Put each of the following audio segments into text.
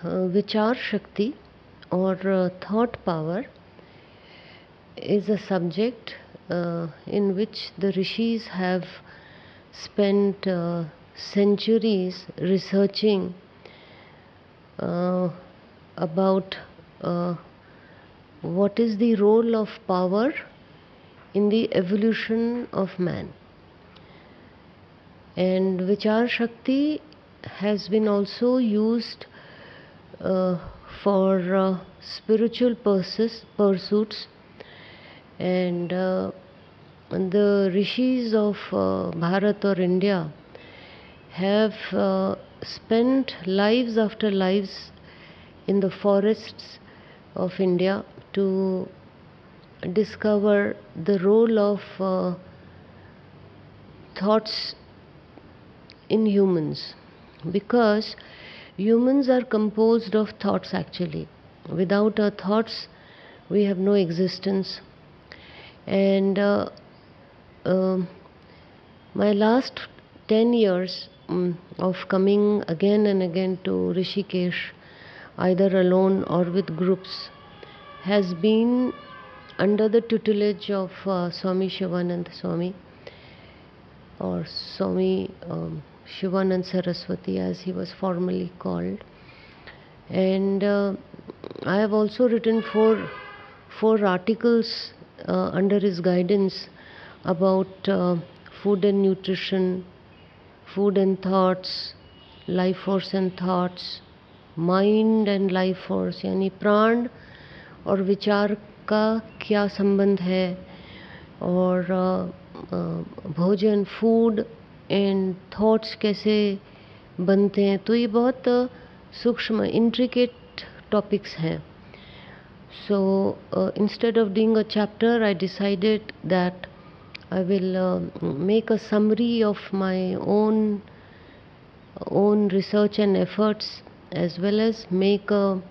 Vichar Shakti or thought power is a subject in which the rishis have spent centuries researching about what is the role of power in the evolution of man. And Vichar Shakti has been also used for spiritual pursuits, and the rishis of Bharat or India have spent lives after lives in the forests of India to discover the role of thoughts in humans, because humans are composed of thoughts actually. Without our thoughts, we have no existence. And my last 10 years of coming again and again to Rishikesh, either alone or with groups, has been under the tutelage of Swami Shivanand Swami, or Swami Shivanand Saraswati as he was formerly called. And I have also written four articles under his guidance about food and nutrition, food and thoughts, life force and thoughts, mind and life force, यानी प्राण और विचार का क्या संबंध है, और भोजन, फूड एंड थॉट्स कैसे बनते हैं. तो ये बहुत सूक्ष्म इंट्रिकेट टॉपिक्स हैं. So instead of doing a chapter, I decided that I will make a summary of my own research and efforts, as well as make a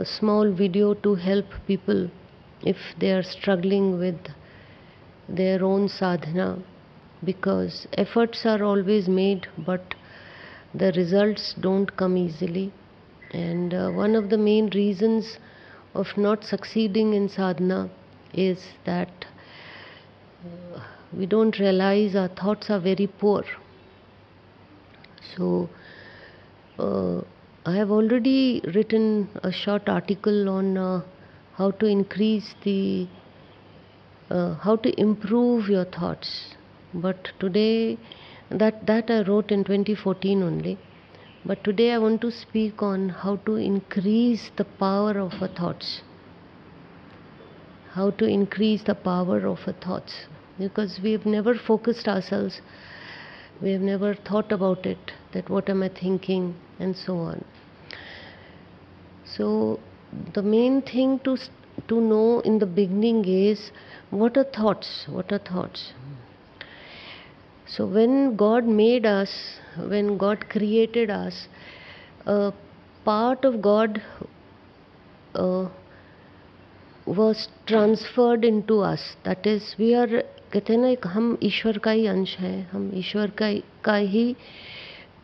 small video to help people if they are struggling with their own sadhana, because efforts are always made but the results don't come easily. And one of the main reasons of not succeeding in sadhana is that we don't realize our thoughts are very poor. So I have already written a short article on how to increase how to improve your thoughts. But today, that I wrote in 2014 only. But today I want to speak on how to increase the power of our thoughts. How to increase the power of our thoughts. Because we have never focused ourselves. We have never thought about it, that what am I thinking, and so on. So the main thing to know in the beginning is, what are thoughts? What are thoughts? So when God made us, when God created us, a part of God was transferred into us. That is, we are, कहते हैं ना, हम ईश्वर का ही अंश हैं, हम ईश्वर का ही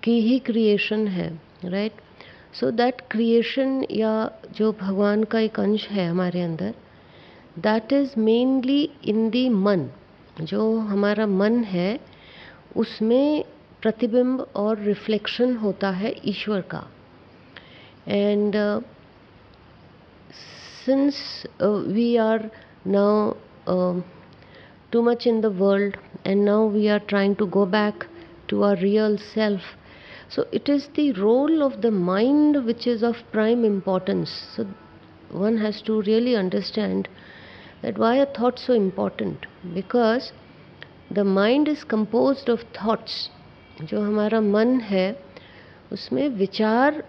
की ही क्रिएशन है, राइट. सो दैट क्रिएशन, या जो भगवान का एक अंश है हमारे अंदर, दैट इज़ मेनली इन दी मन. जो हमारा मन है उसमें प्रतिबिंब और रिफ्लेक्शन होता है ईश्वर का. And since we are now too much in the world, and now we are trying to go back to our real self. So it is the role of the mind which is of prime importance. So one has to really understand that why are thoughts so important, because the mind is composed of thoughts. जो हमारा मन है उसमें विचार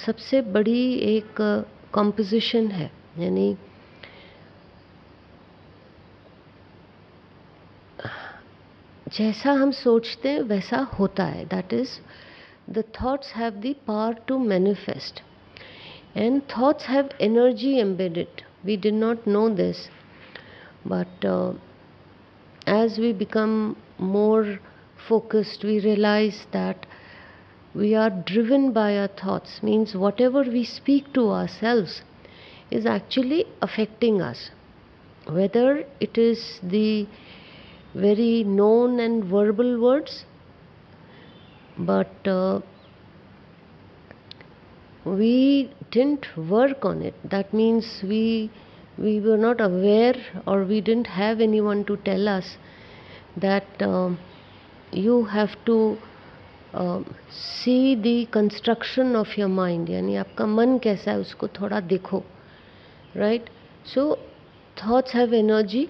सबसे बड़ी एक composition है, यानी जैसा हम सोचते हैं वैसा होता है. That is, the thoughts have the power to manifest, and thoughts have energy embedded. We did not know this, but as we become more focused, we realize that we are driven by our thoughts, means whatever we speak to ourselves is actually affecting us, whether it is the very known and verbal words, but we didn't work on it. That means we were not aware, or we didn't have anyone to tell us that you have to see the construction of your mind, यानी आपका मन कैसा है उसको थोड़ा देखो, right? So thoughts have energy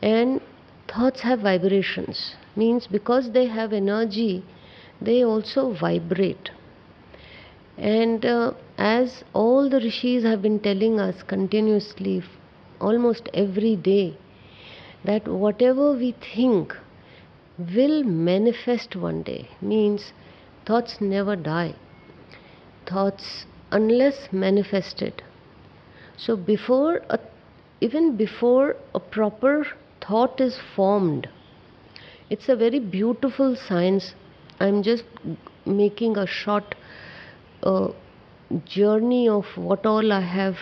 and thoughts have vibrations, means because they have energy they also vibrate. And as all the rishis have been telling us continuously, almost every day, that whatever we think will manifest one day, means thoughts never die, thoughts unless manifested. So even before a proper thought is formed, it's a very beautiful science. I'm just making a short journey of what all I have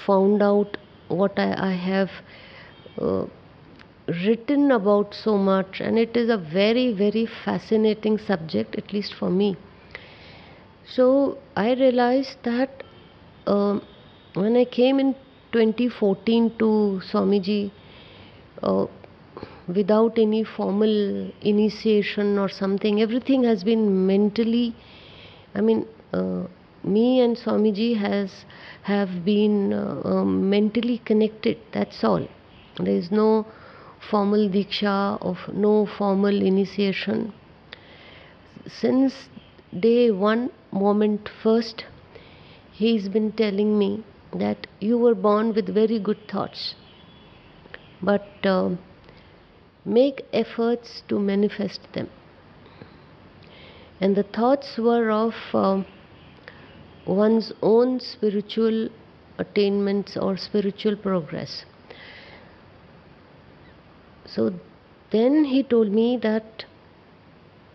found out, what I have written about so much, and it is a very, very fascinating subject, at least for me. So I realized that when I came in 2014 to Swamiji, without any formal initiation or something, everything has been mentally, I mean, me and Swamiji have been mentally connected, that's all. There is no formal diksha, of no formal initiation. Since day one, moment first, he's been telling me that you were born with very good thoughts, but make efforts to manifest them. And the thoughts were of one's own spiritual attainments or spiritual progress. So then he told me that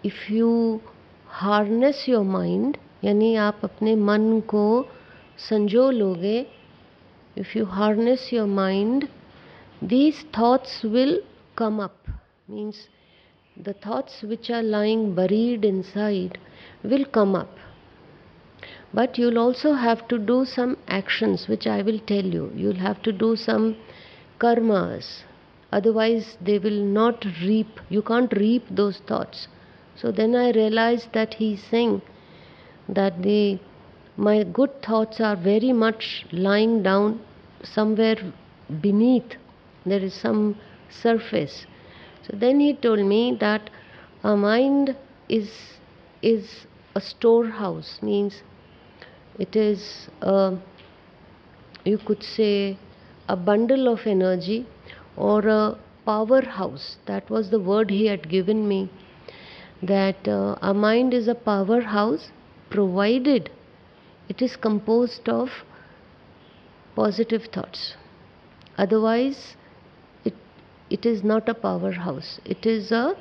if you harness your mind, यानी आप अपने मन को संजो लोगे, if you harness your mind, these thoughts will come up, means the thoughts which are lying buried inside will come up. But you'll also have to do some actions, which I will tell you. You'll have to do some karmas, otherwise they will not reap. You can't reap those thoughts. So then I realized that he's saying that my good thoughts are very much lying down somewhere beneath. There is some surface. So then he told me that our mind is a storehouse, means it is you could say a bundle of energy or a powerhouse. That was the word he had given me, that our mind is a powerhouse provided it is composed of positive thoughts. Otherwise it is not a powerhouse, it is a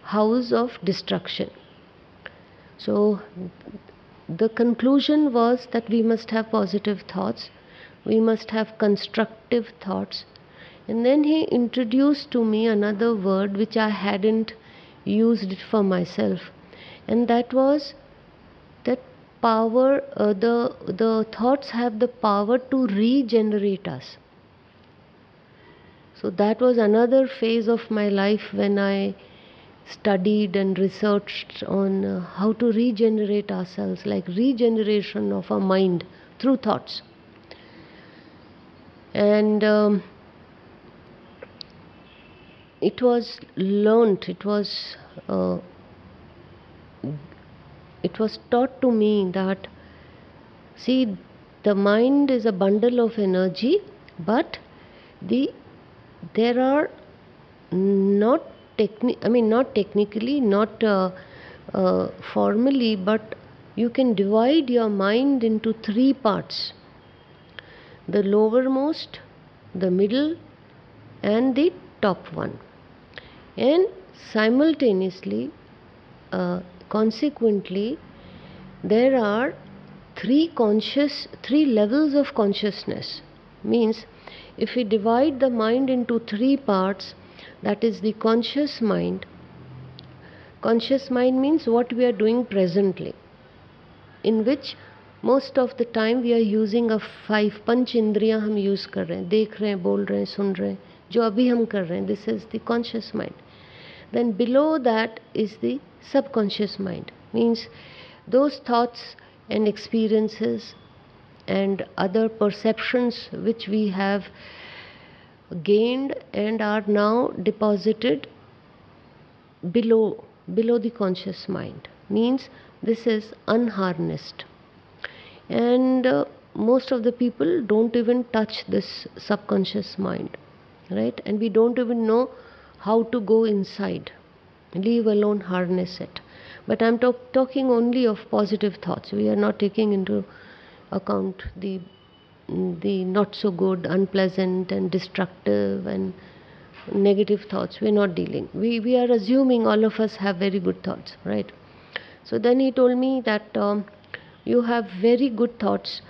house of destruction. So the conclusion was that we must have positive thoughts, we must have constructive thoughts. And then he introduced to me another word which I hadn't used it for myself, and that was that power, the thoughts have the power to regenerate us. So that was another phase of my life when I studied and researched on how to regenerate ourselves, like regeneration of our mind through thoughts. And it was learnt, it was taught to me that, see, the mind is a bundle of energy, but there are not technically, not formally, but you can divide your mind into three parts: the lowermost, the middle, and the top one. And simultaneously consequently, there are three levels of consciousness. Means, if we divide the mind into three parts, that is the conscious mind. Conscious mind means what we are doing presently, in which most of the time we are using a five पंच इंद्रियां हम use कर रहे हैं, देख रहे हैं, बोल रहे हैं, सुन रहे हैं, जो अभी हम कर रहे हैं. This is the conscious mind. Then below that is the subconscious mind. Means those thoughts and experiences and other perceptions which we have gained and are now deposited below the conscious mind. Means this is unharnessed. And most of the people don't even touch this subconscious mind, right? And we don't even know how to go inside, leave alone harness it. But I'm talking only of positive thoughts. We are not taking into account the not so good, unpleasant and destructive and negative thoughts. We're not dealing. We are assuming all of us have very good thoughts, right? So then he told me that you have very good thoughts,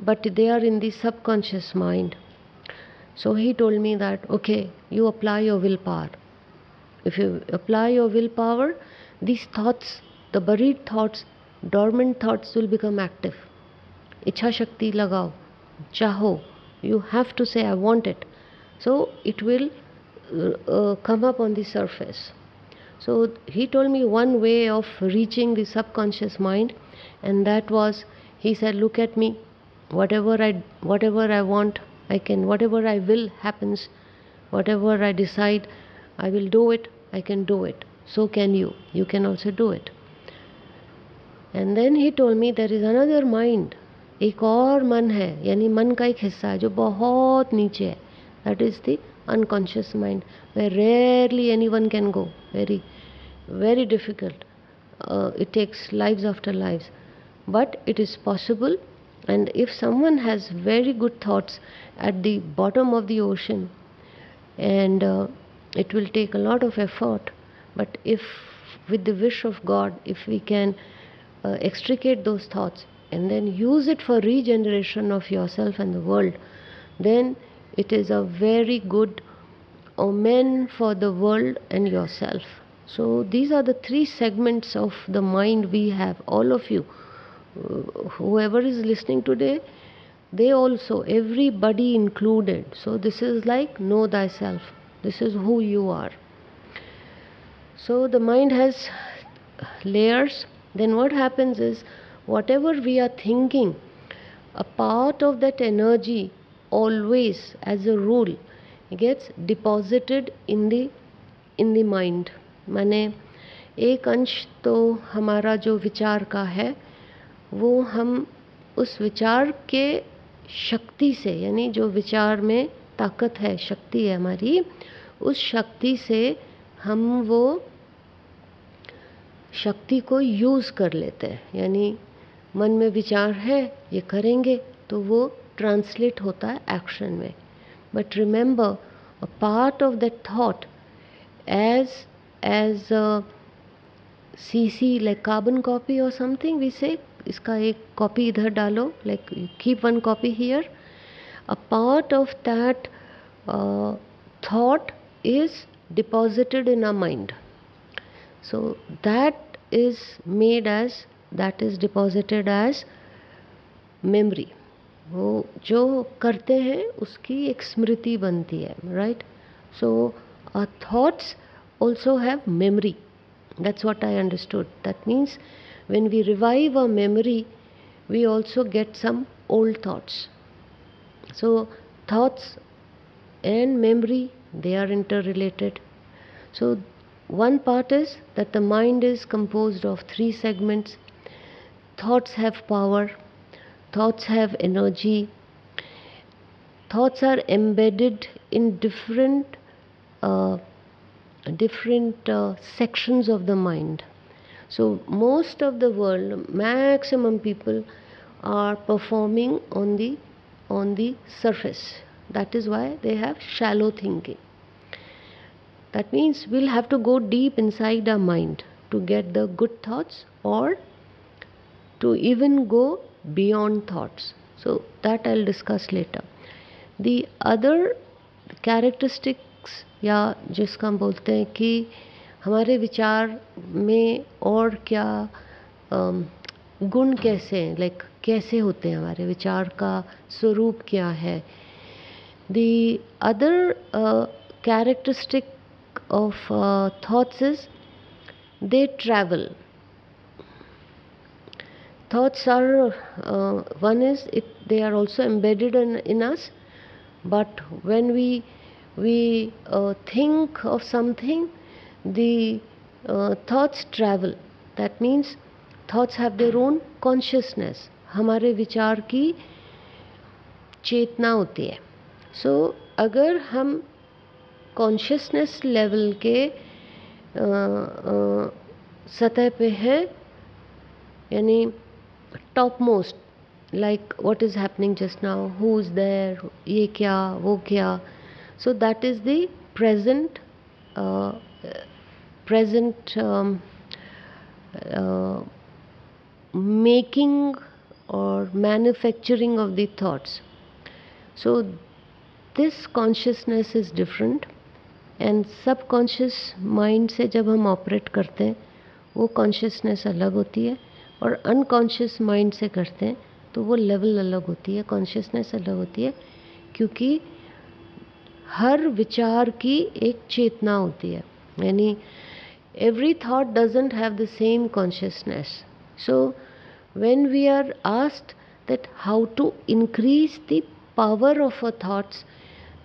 but they are in the subconscious mind. So he told me that, okay, you apply your willpower. If you apply your willpower, these thoughts, the buried thoughts, dormant thoughts will become active. Ichha Shakti lagao, chaho, you have to say I want it. So it will come up on the surface. So he told me one way of reaching the subconscious mind, and that was, he said, look at me, whatever I want, I can, whatever I will happens, whatever I decide, I will do it, I can do it. So can you. You can also do it. And then he told me there is another mind. एक और मन है, यानी मन का एक हिस्सा है जो बहुत नीचे है. That is the unconscious mind, where rarely anyone can go. Very, very difficult. It takes lives after lives. But it is possible. And if someone has very good thoughts at the bottom of the ocean, and it will take a lot of effort, but if with the wish of God, if we can extricate those thoughts and then use it for regeneration of yourself and the world, then it is a very good omen for the world and yourself. So these are the three segments of the mind we have, all of you. Whoever is listening today, they also, everybody included. So this is like know thyself. This is who you are. So the mind has layers. Then what happens is, whatever we are thinking, a part of that energy always, as a rule, gets deposited in the mind. माने एक अंश तो हमारा जो विचार का है, वो हम उस विचार के शक्ति से, यानी जो विचार में ताकत है, शक्ति है हमारी, उस शक्ति से हम वो शक्ति को यूज़ कर लेते हैं. यानी मन में विचार है, ये करेंगे, तो वो ट्रांसलेट होता है एक्शन में. But remember, a part of that thought as a CC, like carbon copy or something, we say इसका एक कॉपी इधर डालो, like you keep one copy here. A part of that thought is deposited in our mind. So that is deposited as memory. वो जो करते हैं उसकी एक स्मृति बनती है, right? So our thoughts also have memory. That's what I understood. That means when we revive our memory, we also get some old thoughts. So thoughts and memory, they are interrelated. So one part is that the mind is composed of three segments. Thoughts have power, thoughts have energy, thoughts are embedded in different sections of the mind. So most of the world, maximum people are performing on the surface. That is why they have shallow thinking. That means we'll have to go deep inside our mind. to get the good thoughts or to even go beyond thoughts. So that I'll discuss later. The other characteristics या जिसका हम बोलते हैं कि हमारे विचार में और क्या गुण कैसे हैं, लाइक कैसे होते हैं, हमारे विचार का स्वरूप क्या है. The other characteristic of thoughts is they travel. Thoughts are one is they are also embedded in us, but when we think of something, the thoughts travel. That means thoughts have their own consciousness. हमारे विचार की चेतना होती है. सो अगर हम consciousness level के सतह पे हैं, यानी top most, like what is happening just now, who is there, ये क्या वो क्या. So that is the present making or manufacturing of the thoughts. So this consciousness is different, and subconscious mind से जब हम ऑपरेट करते हैं वो कॉन्शियसनेस अलग होती है, और अनकॉन्शियस माइंड से करते हैं तो वो लेवल अलग होती है, कॉन्शियसनेस अलग होती है, क्योंकि हर विचार की एक चेतना होती है. यानी every thought doesn't have the same consciousness. So when we are asked that how to increase the power of our thoughts,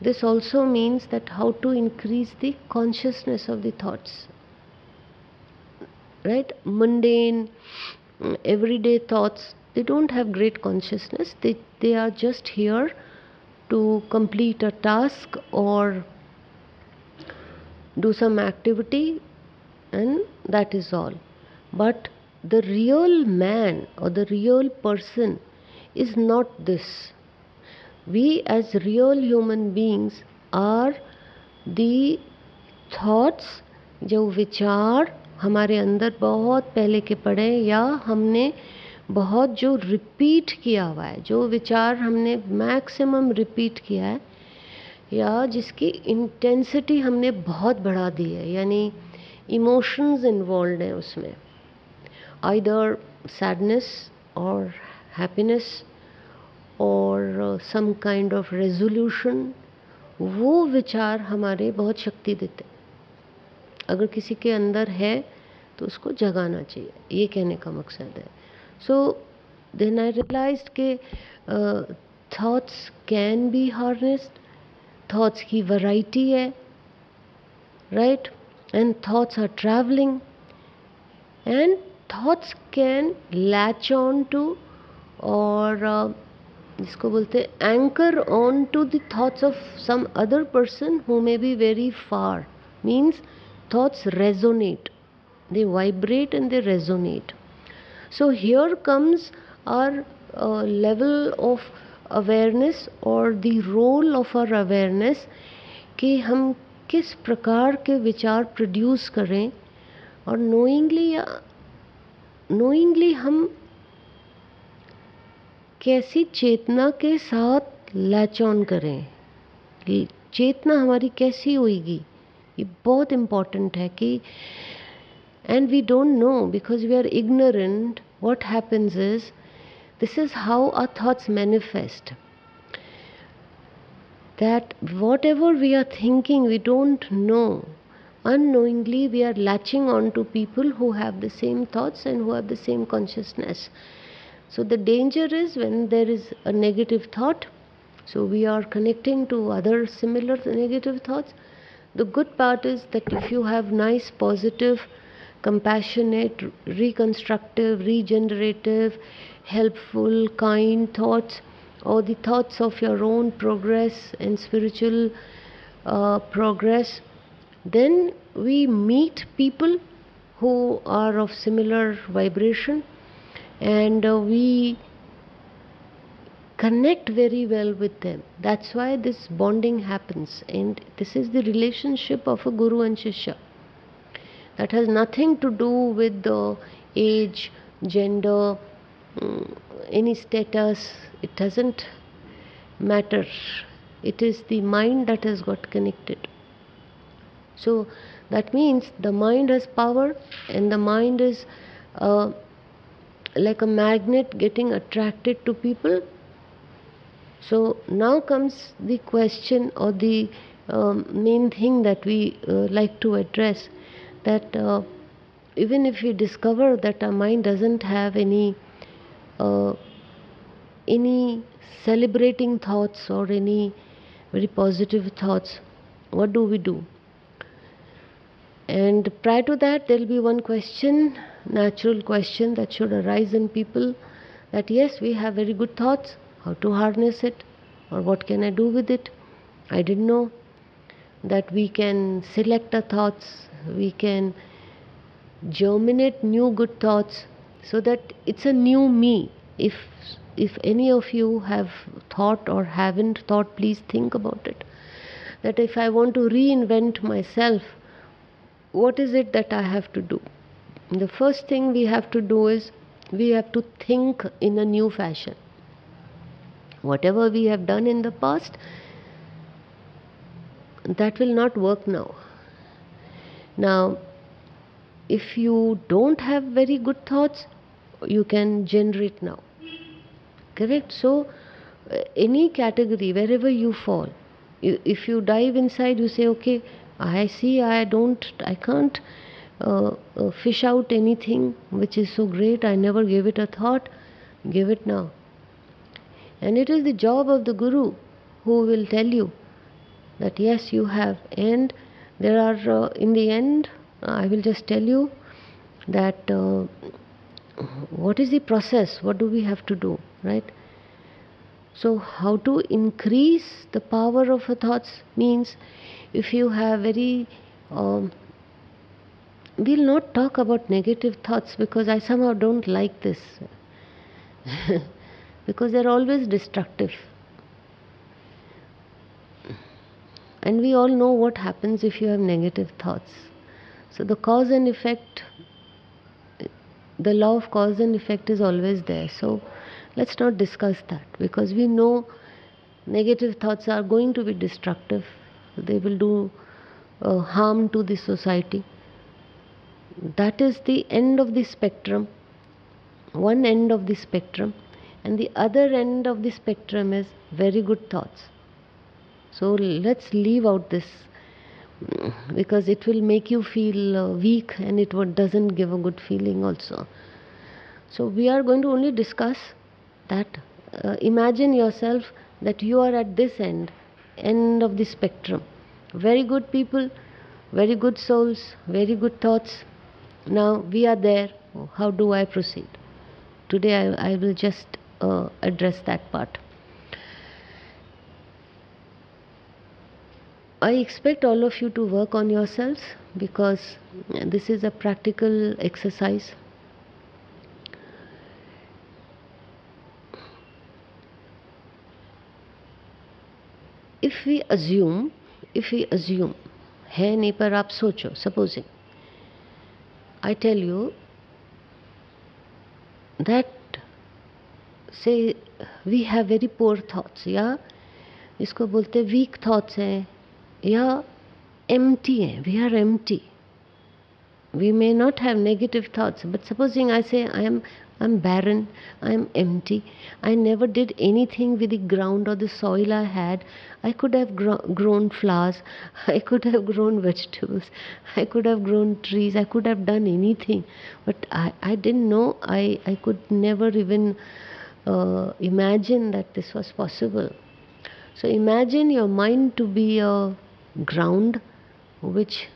this also means that how to increase the consciousness of the thoughts. Right? Mundane, everyday thoughts, they don't have great consciousness. They are just here to complete a task or do some activity, and that is all. But the real man or the real person is not this. We as real human beings are the thoughts, जो विचार हमारे अंदर बहुत पहले के पड़े, या हमने बहुत जो रिपीट किया हुआ है, जो विचार हमने मैक्सिमम रिपीट किया है, या जिसकी इंटेंसिटी हमने बहुत बढ़ा दी है, यानी इमोशंस इन्वॉल्व हैं उसमें, आइदर सैडनेस और हैप्पीनेस और सम काइंड ऑफ रेजोल्यूशन. वो विचार हमारे बहुत शक्ति देते हैं. अगर किसी के अंदर है तो उसको जगाना चाहिए, ये कहने का मकसद है. सो देन आई रियलाइज्ड के thoughts can be harnessed. Thoughts की वैरायटी है, right, and thoughts are travelling, and thoughts can latch on to, और जिसको बोलते हैं anchor on to the thoughts of some other person who may be very far. Means thoughts resonate, they vibrate and they resonate. So here comes our level of awareness or the role of our awareness कि हम किस प्रकार के विचार produce करें, और knowingly हम कैसी चेतना के साथ लैच ऑन करें. चेतना हमारी कैसी होगी, ये बहुत इम्पॉर्टेंट है कि, and we don't know because we are ignorant. What happens is, this is how our thoughts manifest, that whatever we are thinking we don't know, unknowingly we are latching on to people who have the same thoughts and who have the same consciousness. So the danger is when there is a negative thought, so we are connecting to other similar negative thoughts. The good part is that if you have nice, positive, compassionate, reconstructive, regenerative, helpful, kind thoughts, or the thoughts of your own progress and spiritual progress, then we meet people who are of similar vibration, and we connect very well with them. That's why this bonding happens, and this is the relationship of a guru and shishya. That has nothing to do with the age, gender, any status. It doesn't matter. It is the mind that has got connected. So that means the mind has power, and the mind is like a magnet getting attracted to people. So now comes the question, or the main thing that we like to address, that even if we discover that our mind doesn't have uh, any celebrating thoughts or any very positive thoughts, what do we do? And prior to that, there will be one question, natural question that should arise in people, that yes, we have very good thoughts, how to harness it, or what can I do with it? I didn't know that we can select our thoughts, we can germinate new good thoughts, so that it's a new me. If any of you have thought or haven't thought, please think about it. That if I want to reinvent myself, what is it that I have to do? The first thing we have to do is we have to think in a new fashion. Whatever we have done in the past, that will not work now. Now, if you don't have very good thoughts, you can generate now. Correct? So, any category, wherever you fall, if you dive inside, you say, okay, I see I can't fish out anything which is so great, I never gave it a thought, give it now. And it is the job of the Guru who will tell you that yes, you have. And there are, in the end, I will just tell you that what is the process, what do we have to do, right? So, how to increase the power of our thoughts means, if you have very we'll not talk about negative thoughts, because I somehow don't like this because they're always destructive, and we all know what happens if you have negative thoughts. So the cause and effect, the law of cause and effect is always there. So let's not discuss that, because we know negative thoughts are going to be destructive. They will do harm to the society. That is the end of the spectrum, one end of the spectrum, and the other end of the spectrum is very good thoughts. So let's leave out this, because it will make you feel weak, and it doesn't give a good feeling also. So we are going to only discuss that. Imagine yourself that you are at this end of the spectrum. Very good people, very good souls, very good thoughts. Now we are there. How do I proceed? Today I will just address that part. I expect all of you to work on yourselves, because this is a practical exercise. If we assume, है नहीं, पर आप सोचो, supposing I tell you that, say, we have very poor thoughts, या इसको बोलते weak thoughts हैं, या empty हैं, we are empty. We may not have negative thoughts, but supposing I say I'm barren, I'm empty, I never did anything with the ground or the soil I had. I could have grown flowers, I could have grown vegetables, I could have grown trees, I could have done anything, but I didn't know, I could never even imagine that this was possible. So imagine your mind to be a ground which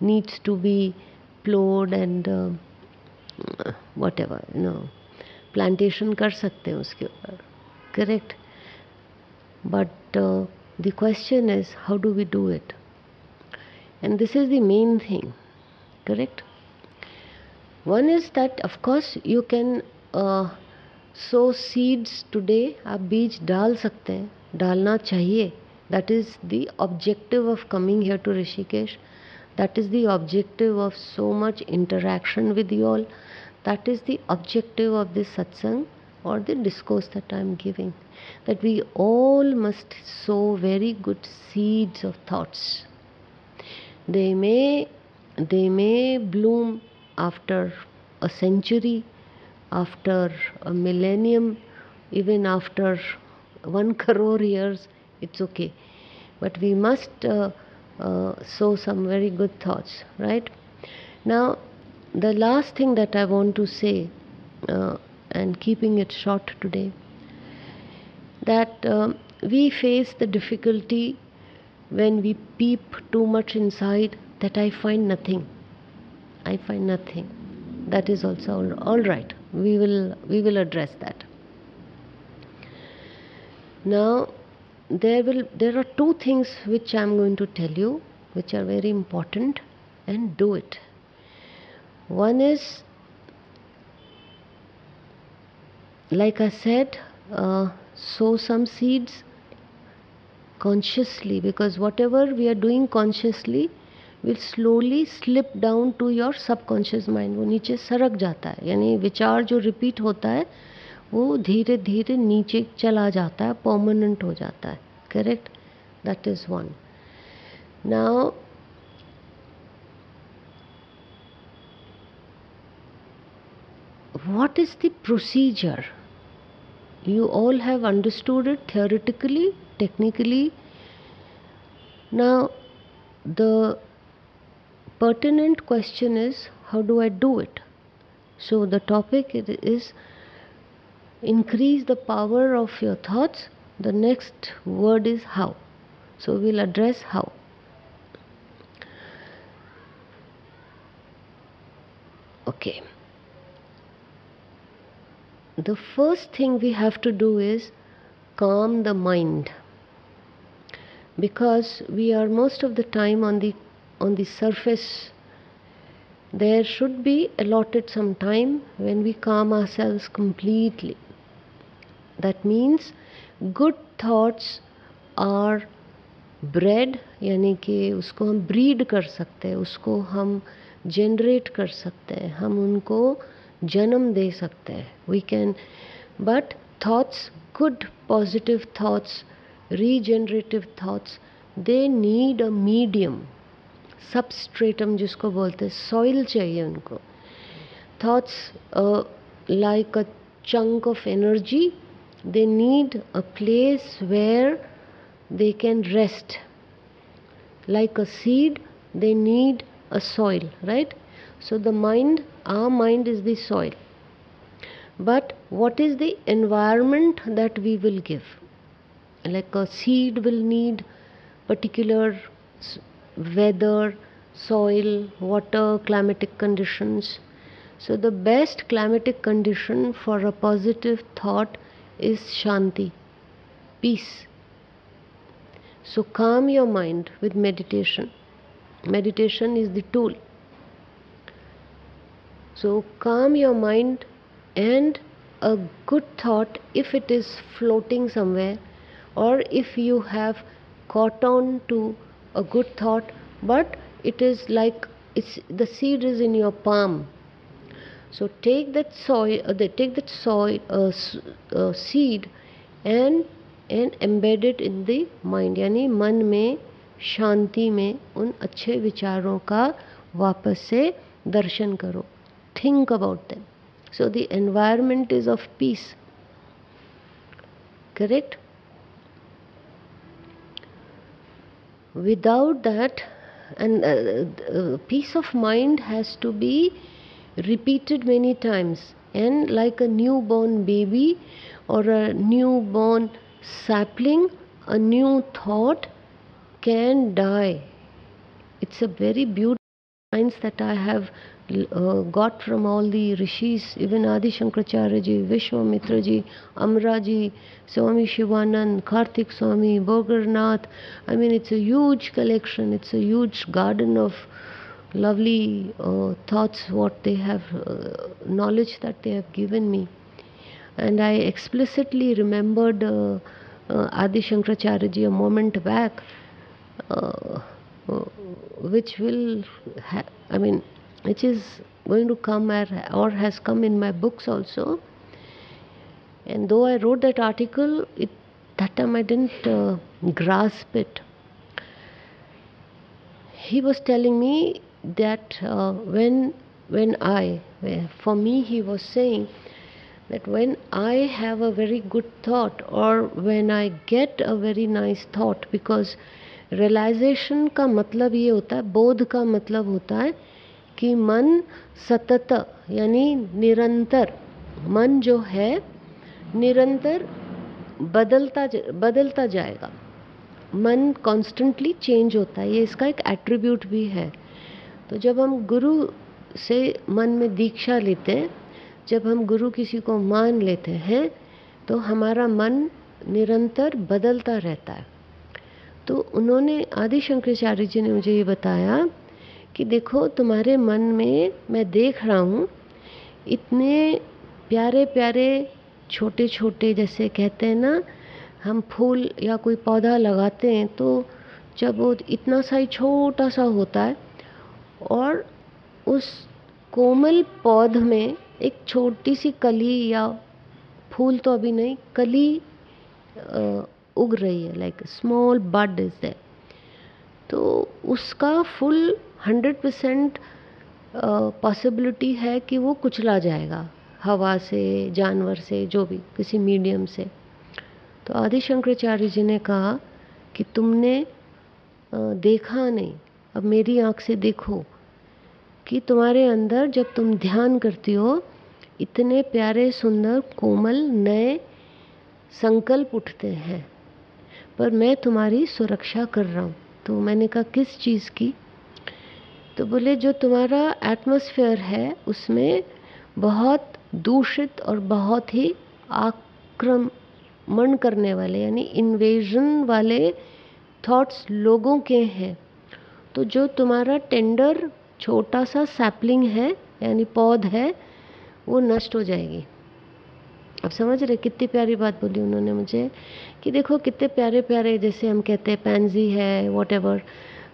needs to be plowed and whatever, plantation कर सकते हैं उसके ऊपर, correct? But the question is, how do we do it? And this is the main thing, correct? One is that, of course, you can sow seeds today. आप बीज डाल सकते हैं, डालना चाहिए. That is the objective of coming here to Rishikesh, That is the objective of so much interaction with you all. That is the objective of this satsang or the discourse that I am giving. That we all must sow very good seeds of thoughts. They may bloom after a century, after a millennium, even after 1 crore years, it's okay. But we must sow some very good thoughts, right? Now, the last thing that I want to say, and keeping it short today, that we face the difficulty when we peep too much inside, that I find nothing. I find nothing. That is also all right. We will address that. Now, there are two things which I am going to tell you, which are very important, and do it. One is, like I said, sow some seeds consciously, because whatever we are doing consciously will slowly slip down to your subconscious mind. वो नीचे सरक जाता है, यानी विचार जो repeat होता है वो धीरे धीरे नीचे चला जाता है, परमानेंट हो जाता है. Correct? That is one. Now what is the procedure? You all have understood it theoretically, technically. Now, the pertinent question is, how do I do it? So, the topic is increase the power of your thoughts. The next word is how. So, we'll address how. Okay. The first thing we have to do is calm the mind, because we are most of the time on the surface. There should be allotted some time when we calm ourselves completely. That means good thoughts are bred, यानी कि उसको हम breed कर सकते हैं, उसको हम generate कर सकते हैं, हम उनको जन्म दे सकते हैं. We can, but thoughts, good positive thoughts, regenerative thoughts, they need a medium, substratum जिसको बोलते हैं, soil चाहिए उनको. Thoughts like a chunk of energy, they need a place where they can rest. Like a seed, they need a soil, right? So the mind, our mind is the soil. But what is the environment that we will give? Like a seed will need particular weather, soil, water, climatic conditions. So the best climatic condition for a positive thought is Shanti, peace. So calm your mind with meditation. Meditation is the tool. So calm your mind, and a good thought, if it is floating somewhere, or if you have caught on to a good thought, but it is like the seed is in your palm. So take that seed and embed it in the mind, यानी मन में, शांति में उन अच्छे विचारों का वापस से दर्शन करो. Think about them. So the environment is of peace. Correct? Without that, and peace of mind has to be repeated many times. And like a newborn baby or a newborn sapling, a new thought can die. It's a very beautiful science that I have got from all the rishis, even Adi Shankaracharya ji, Vishwamitra ji, Amra ji, Swami Shivanand, Karthik Swami, Bogarnath. I mean, it's a huge collection, it's a huge garden of lovely thoughts, what they have, knowledge that they have given me. And I explicitly remembered Adi Shankaracharya ji a moment back. which will, I mean, which is going to come or has come in my books also. And though I wrote that article, that time I didn't grasp it. He was telling me that for me, he was saying that when I have a very good thought, or when I get a very nice thought, because realization का मतलब ये होता है, बोध का मतलब होता है कि मन सतत यानी निरंतर, मन जो है निरंतर बदलता जाएगा। मन कॉन्स्टेंटली चेंज होता है, ये इसका एक एट्रीब्यूट भी है। तो जब हम गुरु से मन में दीक्षा लेते हैं, जब हम गुरु किसी को मान लेते हैं, तो हमारा मन निरंतर बदलता रहता है। तो उन्होंने, आदि शंकराचार्य जी ने मुझे ये बताया कि देखो तुम्हारे मन में मैं देख रहा हूँ इतने प्यारे प्यारे छोटे छोटे, जैसे कहते हैं ना, हम फूल या कोई पौधा लगाते हैं तो जब वो इतना सा ही छोटा सा होता है, और उस कोमल पौध में एक छोटी सी कली या फूल तो अभी नहीं, कली उग रही है, like small bud is there, तो उसका फुल 100% पॉसिबिलिटी है कि वो कुचला जाएगा हवा से, जानवर से, जो भी किसी मीडियम से। तो आदि शंकराचार्य जी ने कहा कि तुमने देखा नहीं, अब मेरी आँख से देखो कि तुम्हारे अंदर जब तुम ध्यान करती हो इतने प्यारे सुंदर कोमल नए संकल्प उठते हैं, पर मैं तुम्हारी सुरक्षा कर रहा हूँ। तो मैंने कहा किस चीज़ की? तो बोले जो तुम्हारा एटमॉस्फेयर है उसमें बहुत दूषित और बहुत ही आक्रमण करने वाले यानी इन्वेजन वाले थॉट्स लोगों के हैं। तो जो तुम्हारा टेंडर छोटा सा सैपलिंग है यानी पौध है, वो नष्ट हो जाएगी। अब समझ रहे कितनी प्यारी बात बोली उन्होंने मुझे कि देखो कितने प्यारे प्यारे, जैसे हम कहते हैं पैंजी है, वॉटेवर,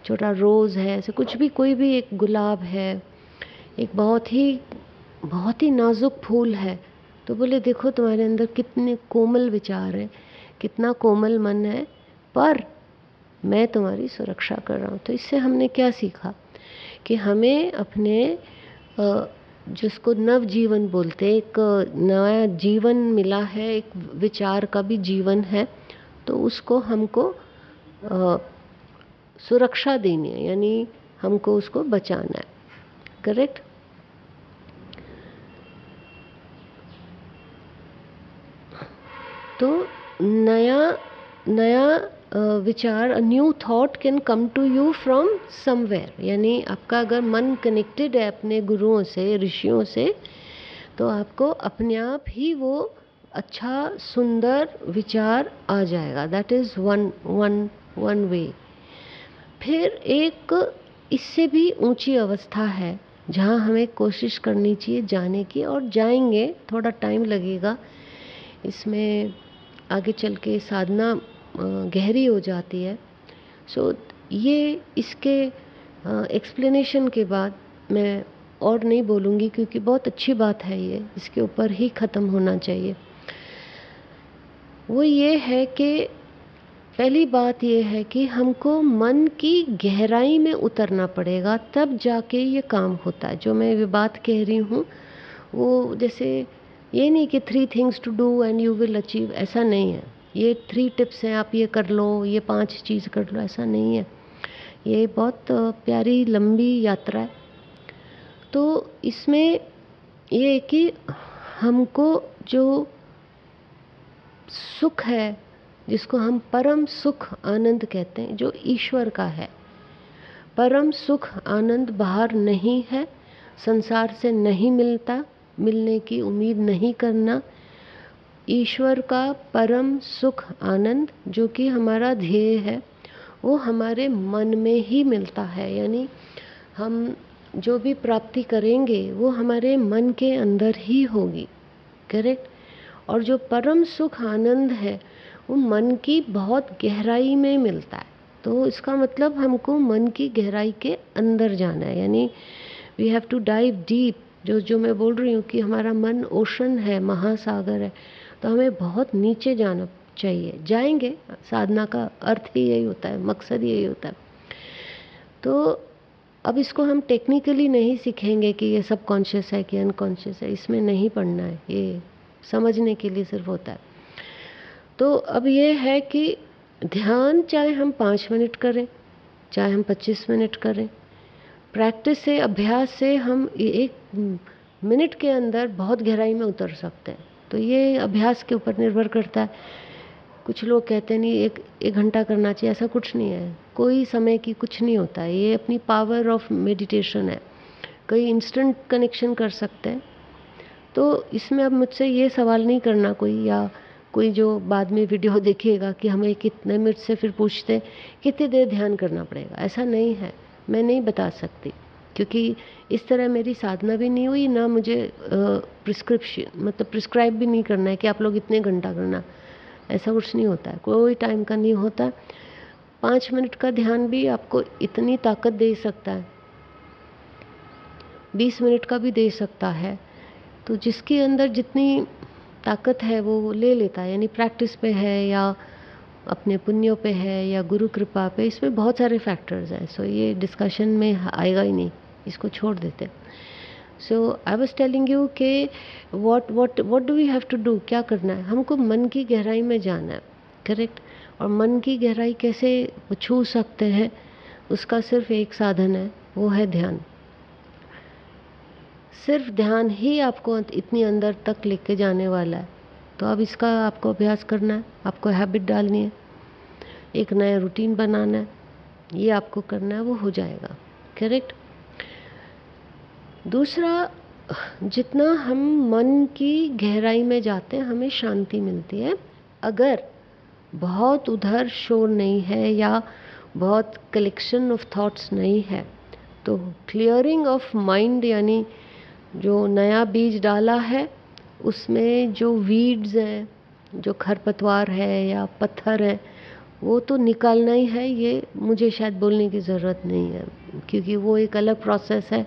छोटा रोज़ है, ऐसे कुछ भी, कोई भी एक गुलाब है, एक बहुत ही नाजुक फूल है। तो बोले देखो तुम्हारे अंदर कितने कोमल विचार है, कितना कोमल मन है, पर मैं तुम्हारी सुरक्षा कर रहा हूँ। तो इससे हमने क्या सीखा कि हमें अपने जिसको नव जीवन बोलते, एक नया जीवन मिला है, एक विचार का भी जीवन है, तो उसको हमको सुरक्षा देनी है, यानी हमको उसको बचाना है। करेक्ट? तो नया विचार, a new thought can come to you from somewhere, यानी आपका अगर मन कनेक्टेड है अपने गुरुओं से, ऋषियों से, तो आपको अपने आप ही वो अच्छा सुंदर विचार आ जाएगा। That is one way. फिर एक इससे भी ऊंची अवस्था है जहाँ हमें कोशिश करनी चाहिए जाने की, और जाएंगे, थोड़ा टाइम लगेगा इसमें, आगे चल के साधना गहरी हो जाती है। सो ये इसके एक्सप्लेनेशन के बाद मैं और नहीं बोलूँगी, क्योंकि बहुत अच्छी बात है ये, इसके ऊपर ही ख़त्म होना चाहिए। वो ये है कि पहली बात ये है कि हमको मन की गहराई में उतरना पड़ेगा, तब जाके ये काम होता है। जो मैं ये बात कह रही हूँ वो जैसे ये नहीं कि 3 things to do and you will achieve, ऐसा नहीं है। ये 3 टिप्स हैं, आप ये कर लो, ये 5 चीज़ कर लो, ऐसा नहीं है। ये बहुत प्यारी लंबी यात्रा है। तो इसमें ये है कि हमको जो सुख है, जिसको हम परम सुख आनंद कहते हैं, जो ईश्वर का है, परम सुख आनंद बाहर नहीं है, संसार से नहीं मिलता, मिलने की उम्मीद नहीं करना। ईश्वर का परम सुख आनंद जो कि हमारा ध्येय है, वो हमारे मन में ही मिलता है। यानी हम जो भी प्राप्ति करेंगे वो हमारे मन के अंदर ही होगी। करेक्ट? और जो परम सुख आनंद है वो मन की बहुत गहराई में मिलता है। तो इसका मतलब हमको मन की गहराई के अंदर जाना है, यानी we have to dive deep. जो मैं बोल रही हूँ कि हमारा मन ओशन है, महासागर है, तो हमें बहुत नीचे जाना चाहिए। जाएंगे, साधना का अर्थ ही यही होता है, मकसद यही होता है। तो अब इसको हम टेक्निकली नहीं सीखेंगे कि ये सब कॉन्शियस है कि अनकॉन्शियस है, इसमें नहीं पढ़ना है, ये समझने के लिए सिर्फ होता है। तो अब ये है कि ध्यान चाहे हम 5 मिनट करें, चाहे हम 25 मिनट करें, प्रैक्टिस से, अभ्यास से हम 1 मिनट के अंदर बहुत गहराई में उतर सकते हैं। तो ये अभ्यास के ऊपर निर्भर करता है। कुछ लोग कहते हैं नहीं एक घंटा करना चाहिए, ऐसा कुछ नहीं है, कोई समय की कुछ नहीं होता है। ये अपनी पावर ऑफ मेडिटेशन है, कई इंस्टेंट कनेक्शन कर सकते हैं। तो इसमें अब मुझसे ये सवाल नहीं करना कोई, या कोई जो बाद में वीडियो देखेगा कि हमें कितने मिनट से फिर पूछते कितनी देर ध्यान करना पड़ेगा, ऐसा नहीं है, मैं नहीं बता सकती, क्योंकि इस तरह मेरी साधना भी नहीं हुई, ना मुझे प्रिस्क्रिप्शन मतलब प्रिस्क्राइब भी नहीं करना है कि आप लोग इतने घंटा करना, ऐसा कुछ नहीं होता है, कोई टाइम का नहीं होता। 5 मिनट का ध्यान भी आपको इतनी ताकत दे सकता है, 20 मिनट का भी दे सकता है। तो जिसके अंदर जितनी ताकत है वो ले लेता है, यानी प्रैक्टिस पे है या अपने पुण्यों पे है या गुरु कृपा पे, इसमें बहुत सारे फैक्टर्स हैं। सो ये डिस्कशन में आएगा ही नहीं, इसको छोड़ देते। So I was telling you कि what do we have to do, क्या करना है, हमको मन की गहराई में जाना है, करेक्ट। और मन की गहराई कैसे छू सकते हैं, उसका सिर्फ एक साधन है, वो है ध्यान। सिर्फ ध्यान ही आपको इतनी अंदर तक लेके जाने वाला है। तो अब इसका आपको अभ्यास करना है, आपको हैबिट डालनी है, एक नया रूटीन बनाना है, ये आपको करना है, वो हो जाएगा, करेक्ट। दूसरा, जितना हम मन की गहराई में जाते हैं हमें शांति मिलती है। अगर बहुत उधर शोर नहीं है या बहुत कलेक्शन ऑफ थॉट्स नहीं है, तो क्लियरिंग ऑफ माइंड, यानी जो नया बीज डाला है उसमें जो वीड्स हैं, जो खरपतवार है या पत्थर है, वो तो निकालना ही है। ये मुझे शायद बोलने की ज़रूरत नहीं है, क्योंकि वो एक अलग प्रोसेस है,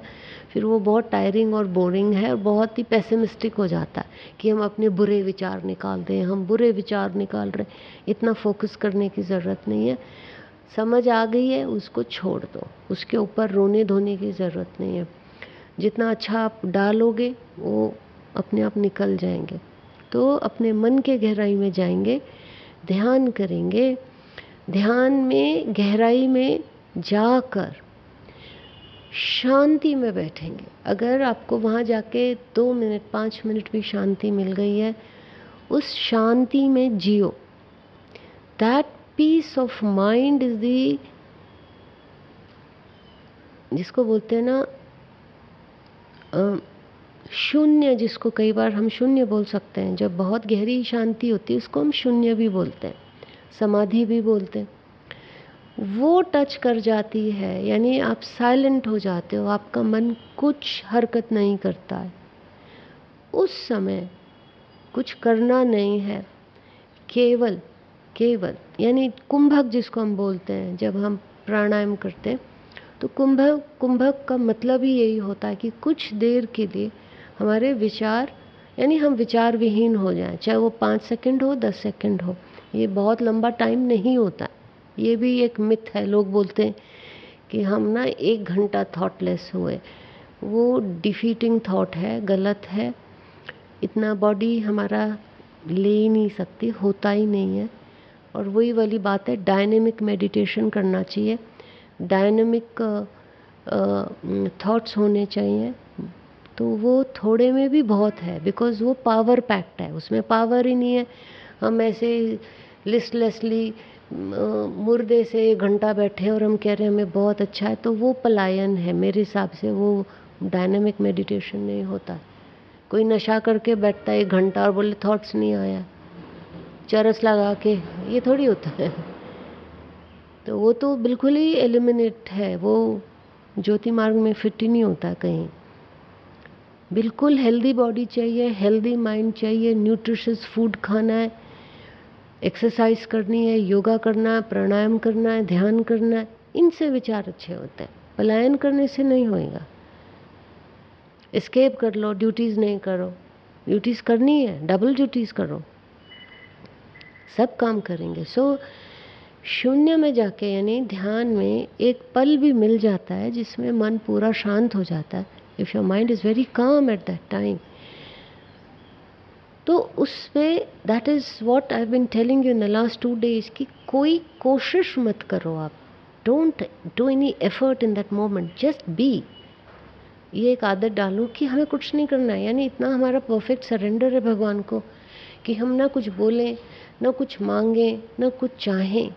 फिर वो बहुत टायरिंग और बोरिंग है और बहुत ही पेसिमिस्टिक हो जाता है कि हम अपने बुरे विचार निकाल दें, हम बुरे विचार निकाल रहे हैं। इतना फोकस करने की ज़रूरत नहीं है, समझ आ गई है उसको छोड़ दो, उसके ऊपर रोने धोने की ज़रूरत नहीं है। जितना अच्छा आप डालोगे वो अपने आप निकल जाएंगे। तो अपने मन के गहराई में जाएंगे, ध्यान करेंगे, ध्यान में गहराई में जाकर शांति में बैठेंगे। अगर आपको वहाँ जाके 2 मिनट 5 मिनट भी शांति मिल गई है, उस शांति में जियो। That peace of mind is the, जिसको बोलते हैं ना शून्य, जिसको कई बार हम शून्य बोल सकते हैं। जब बहुत गहरी शांति होती है उसको हम शून्य भी बोलते हैं, समाधि भी बोलते हैं। वो टच कर जाती है, यानी आप साइलेंट हो जाते हो, आपका मन कुछ हरकत नहीं करता है। उस समय कुछ करना नहीं है, केवल केवल, यानी कुंभक जिसको हम बोलते हैं, जब हम प्राणायाम करते हैं तो कुंभक का मतलब ही यही होता है कि कुछ देर के लिए हमारे विचार, यानी हम विचार विहीन हो जाएं, चाहे वो 5 सेकंड हो 10 सेकंड हो। ये बहुत लंबा टाइम नहीं होता, ये भी एक मिथ है। लोग बोलते हैं कि हम ना 1 घंटा थॉटलेस हुए, वो डिफीटिंग थॉट है, गलत है। इतना बॉडी हमारा ले ही नहीं सकती, होता ही नहीं है। और वही वाली बात है, डायनेमिक मेडिटेशन करना चाहिए, डायनेमिक थॉट्स होने चाहिए। तो वो थोड़े में भी बहुत है, बिकॉज़ वो पावर पैक्ड है, उसमें पावर ही नहीं है। हम ऐसे लिस्टलेसली मुर्दे से 1 घंटा बैठे और हम कह रहे हैं हमें बहुत अच्छा है, तो वो पलायन है मेरे हिसाब से, वो डायनेमिक मेडिटेशन नहीं होता। कोई नशा करके बैठता है 1 घंटा और बोले थॉट्स नहीं आया, चरस लगा के, ये थोड़ी होता है। तो वो तो बिल्कुल ही एलिमिनेट है, वो ज्योति मार्ग में फिट ही नहीं होता कहीं। बिल्कुल हेल्दी बॉडी चाहिए, हेल्दी माइंड चाहिए, न्यूट्रिशियस फूड खाना है, एक्सरसाइज करनी है, योगा करना है, प्राणायाम करना है, ध्यान करना है, इनसे विचार अच्छे होते हैं। पलायन करने से नहीं होएगा। एस्केप कर लो, ड्यूटीज़ नहीं करो, ड्यूटीज़ करनी है, डबल ड्यूटीज़ करो, सब काम करेंगे। सो शून्य में जाके यानी ध्यान में एक पल भी मिल जाता है जिसमें मन पूरा शांत हो जाता है। If your mind is very calm at that time, तो उसमें that is what I have been telling you in the last 2 days कि कोई कोशिश मत करो आप, don't do any effort in that moment, just be. ये एक आदत डालो कि हमें कुछ नहीं करना है, यानी इतना हमारा परफेक्ट सरेंडर है भगवान को कि हम ना कुछ बोलें, ना कुछ मांगें, ना कुछ चाहें।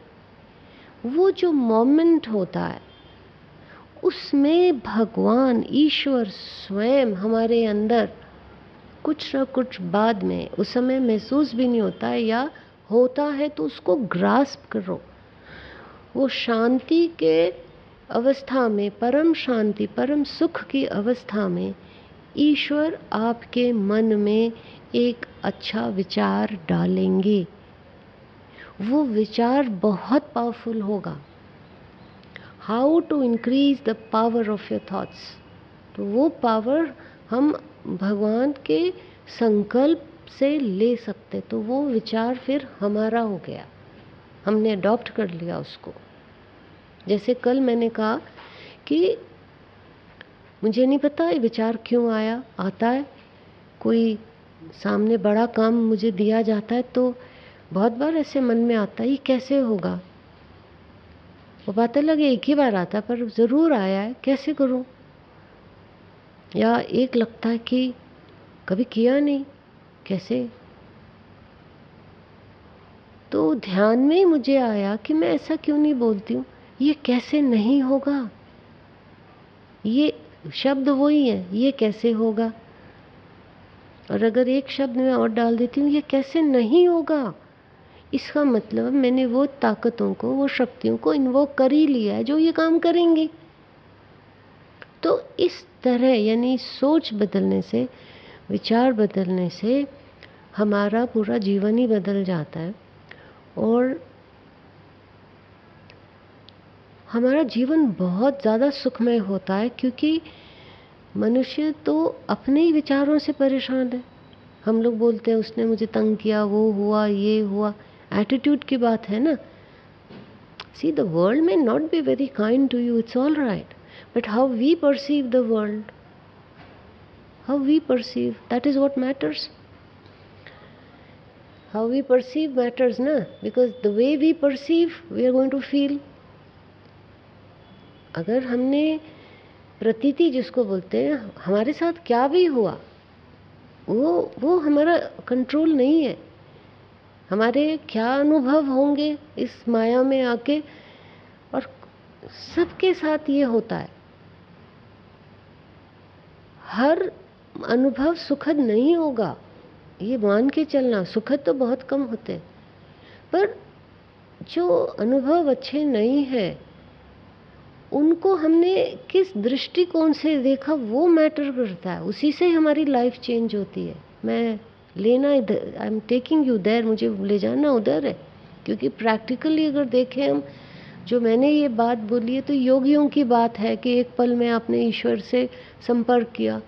वो जो मोमेंट होता है उसमें भगवान ईश्वर स्वयं हमारे अंदर कुछ ना कुछ बाद में उस समय महसूस भी नहीं होता है, या होता है तो उसको ग्रास्प करो। वो शांति के अवस्था में, परम शांति, परम सुख की अवस्था में ईश्वर आपके मन में एक अच्छा विचार डालेंगे। वो विचार बहुत पावरफुल होगा। How to increase the power of your thoughts, तो वो पावर हम भगवान के संकल्प से ले सकते, तो वो विचार फिर हमारा हो गया, हमने अडॉप्ट कर लिया उसको। जैसे कल मैंने कहा कि मुझे नहीं पता ये विचार क्यों आया, आता है, कोई सामने बड़ा काम मुझे दिया जाता है तो बहुत बार ऐसे मन में आता है ये कैसे होगा। वो बातें लगे एक ही बार आता पर ज़रूर आया है, कैसे करूं। या एक लगता है कि कभी किया नहीं, कैसे। तो ध्यान में ही मुझे आया कि मैं ऐसा क्यों नहीं बोलती हूँ, ये कैसे नहीं होगा, ये शब्द वही है, ये कैसे होगा। और अगर एक शब्द में और डाल देती हूँ ये कैसे नहीं होगा, इसका मतलब मैंने वो ताकतों को, वो शक्तियों को इन्वोक कर ही लिया है जो ये काम करेंगी। तो इस तरह यानी सोच बदलने से, विचार बदलने से हमारा पूरा जीवन ही बदल जाता है और हमारा जीवन बहुत ज़्यादा सुखमय होता है। क्योंकि मनुष्य तो अपने ही विचारों से परेशान है। हम लोग बोलते हैं उसने मुझे तंग किया, वो हुआ, ये हुआ, एटीट्यूड की बात है ना। See, the world may not be very kind to you, it's all right. But how we perceive the world, how we perceive, that is what matters. How we perceive matters, na? Because the way we perceive, we are going to feel. अगर हमने प्रतीति जिसको बोलते हैं, हमारे साथ क्या भी हुआ, वो हमारा कंट्रोल नहीं है। हमारे क्या अनुभव होंगे इस माया में आके, और सबके साथ ये होता है। हर अनुभव सुखद नहीं होगा, ये मान के चलना। सुखद तो बहुत कम होते हैं, पर जो अनुभव अच्छे नहीं है उनको हमने किस दृष्टिकोण से देखा वो मैटर करता है। उसी से हमारी लाइफ चेंज होती है। मैं लेना इधर, I am taking you there, मुझे ले जाना उधर है। क्योंकि प्रैक्टिकली अगर देखें हम, जो मैंने ये बात बोली है तो योगियों की बात है कि एक पल में आपने ईश्वर से संपर्क किया,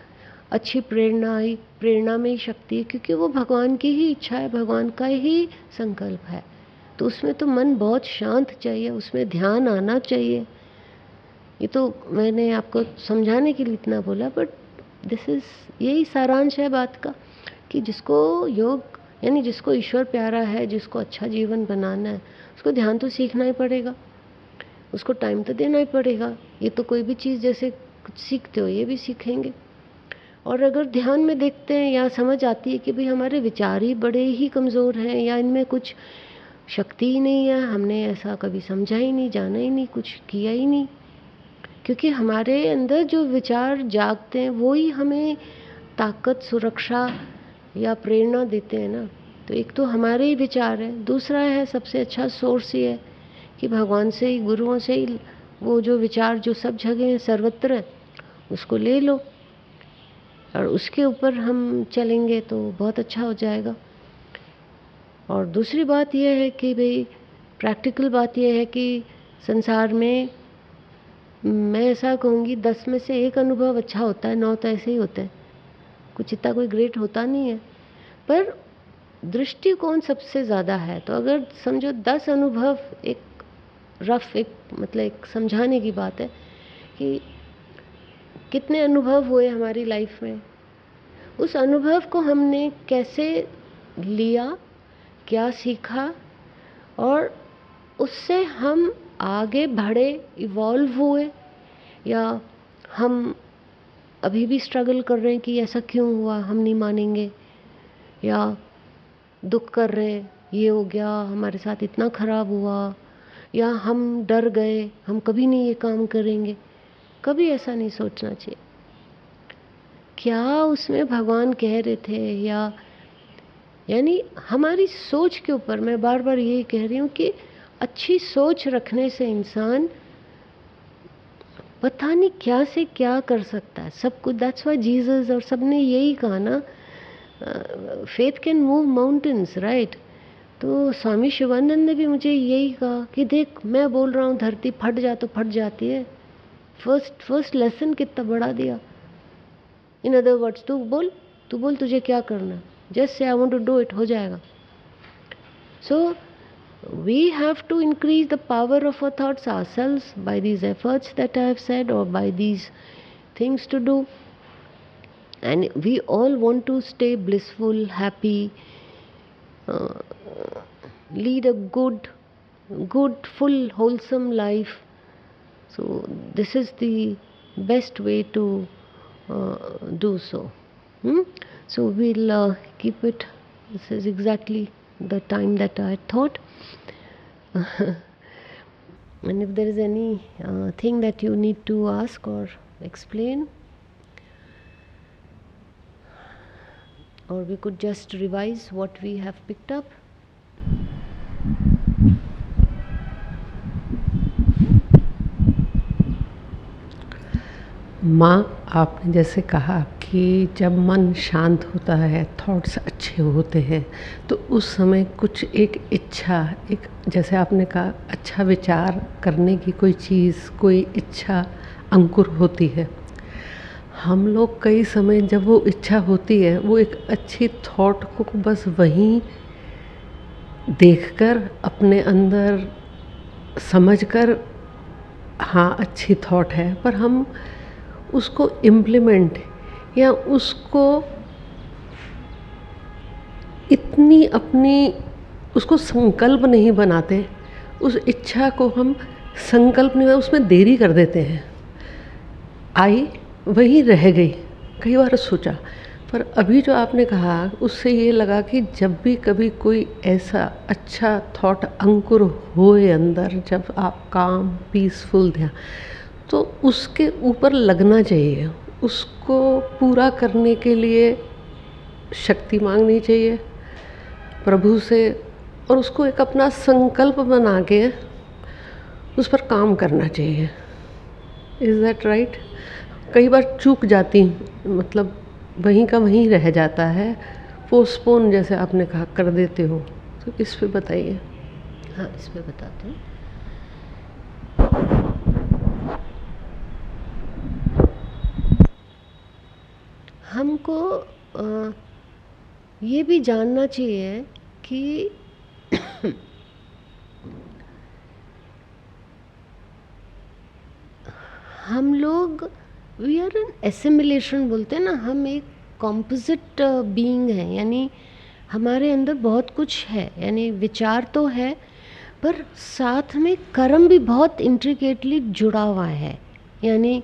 अच्छी प्रेरणा आई, प्रेरणा में ही शक्ति है, क्योंकि वो भगवान की ही इच्छा है, भगवान का ही संकल्प है। तो उसमें तो मन बहुत शांत चाहिए, उसमें ध्यान आना चाहिए। ये तो मैंने आपको समझाने के लिए इतना बोला, बट दिस इज़, यही सारांश है बात का कि जिसको योग यानी जिसको ईश्वर प्यारा है, जिसको अच्छा जीवन बनाना है, उसको ध्यान तो सीखना ही पड़ेगा, उसको टाइम तो देना ही पड़ेगा। ये तो कोई भी चीज़ जैसे कुछ सीखते हो ये भी सीखेंगे। और अगर ध्यान में देखते हैं या समझ आती है कि भाई हमारे विचार ही बड़े ही कमज़ोर हैं, या इनमें कुछ शक्ति ही नहीं है, हमने ऐसा कभी समझा ही नहीं, जाना ही नहीं, कुछ किया ही नहीं। क्योंकि हमारे अंदर जो विचार जागते हैं वो ही हमें ताकत, सुरक्षा या प्रेरणा देते हैं ना। तो एक तो हमारे ही विचार है, दूसरा है सबसे अच्छा सोर्स ये है कि भगवान से ही, गुरुओं से ही वो जो विचार जो सब जगह हैं, सर्वत्र है, उसको ले लो और उसके ऊपर हम चलेंगे तो बहुत अच्छा हो जाएगा। और दूसरी बात यह है कि भाई प्रैक्टिकल बात यह है कि संसार में मैं ऐसा कहूँगी 10 में से 1 अनुभव अच्छा होता है, 9 तो ऐसे ही होते हैं, कुछ इतना कोई ग्रेट होता नहीं है। पर दृष्टिकोण सबसे ज़्यादा है। तो अगर समझो 10 अनुभव, एक रफ एक मतलब एक समझाने की बात है कि कितने अनुभव हुए हमारी लाइफ में, उस अनुभव को हमने कैसे लिया, क्या सीखा और उससे हम आगे बढ़े, इवॉल्व हुए, या हम अभी भी स्ट्रगल कर रहे हैं कि ऐसा क्यों हुआ, हम नहीं मानेंगे, या दुख कर रहे हैं ये हो गया, हमारे साथ इतना खराब हुआ, या हम डर गए, हम कभी नहीं ये काम करेंगे। कभी ऐसा नहीं सोचना चाहिए। क्या उसमें भगवान कह रहे थे, या यानी हमारी सोच के ऊपर मैं बार बार यही कह रही हूँ कि अच्छी सोच रखने से इंसान पता नहीं क्या से क्या कर सकता है, सब कुछ। दैट्स व्हाई जीसस और सबने यही कहा ना, faith can move mountains, right. तो स्वामी शिवानंद ने भी मुझे यही कहा कि देख मैं बोल रहा हूँ धरती फट जा तो फट जाती है। फर्स्ट लेसन कितना बड़ा दिया। इन अदर वर्ड्स, तू बोल तुझे क्या करना, just say I want to do it, हो जाएगा। सो we have to increase the power of our thoughts ourselves by these efforts that I have said, or by these things to do. And we all want to stay blissful, happy, uh, lead a good, full, wholesome life. So this is the best way to do so. So we'll keep it. This is exactly the time that I thought. And if there is any thing that you need to ask or explain, or we could just revise what we have picked up. माँ, आपने जैसे कहा कि जब मन शांत होता है, थॉट्स अच्छे होते हैं, तो उस समय कुछ एक इच्छा, एक जैसे आपने कहा अच्छा विचार करने की कोई चीज़, कोई इच्छा अंकुर होती है। हम लोग कई समय जब वो इच्छा होती है, वो एक अच्छी थॉट को बस वहीं देखकर अपने अंदर समझकर हाँ अच्छी थॉट है, पर हम उसको इम्प्लीमेंट या उसको इतनी अपनी उसको संकल्प नहीं बनाते, उस इच्छा को हम संकल्प नहीं, उसमें देरी कर देते हैं। आई वही रह गई, कई बार सोचा। पर अभी जो आपने कहा उससे ये लगा कि जब भी कभी कोई ऐसा अच्छा थॉट अंकुर होए अंदर, जब आप काम पीसफुल ध्यान, तो उसके ऊपर लगना चाहिए, उसको पूरा करने के लिए शक्ति मांगनी चाहिए प्रभु से, और उसको एक अपना संकल्प बना के उस पर काम करना चाहिए। Is that right? कई बार चूक जाती, मतलब वहीं का वहीं रह जाता है, पोस्टपोन जैसे आपने कहा कर देते हो, तो इस पे बताइए। हाँ, इस पे बताते हैं। हमको ये भी जानना चाहिए कि हम लोग वी आर एन एसिमिलेशन बोलते हैं ना, हम एक कॉम्पोजिट बीइंग हैं, यानी हमारे अंदर बहुत कुछ है, यानी विचार तो है पर साथ में कर्म भी बहुत इंट्रिकेटली जुड़ा हुआ है। यानी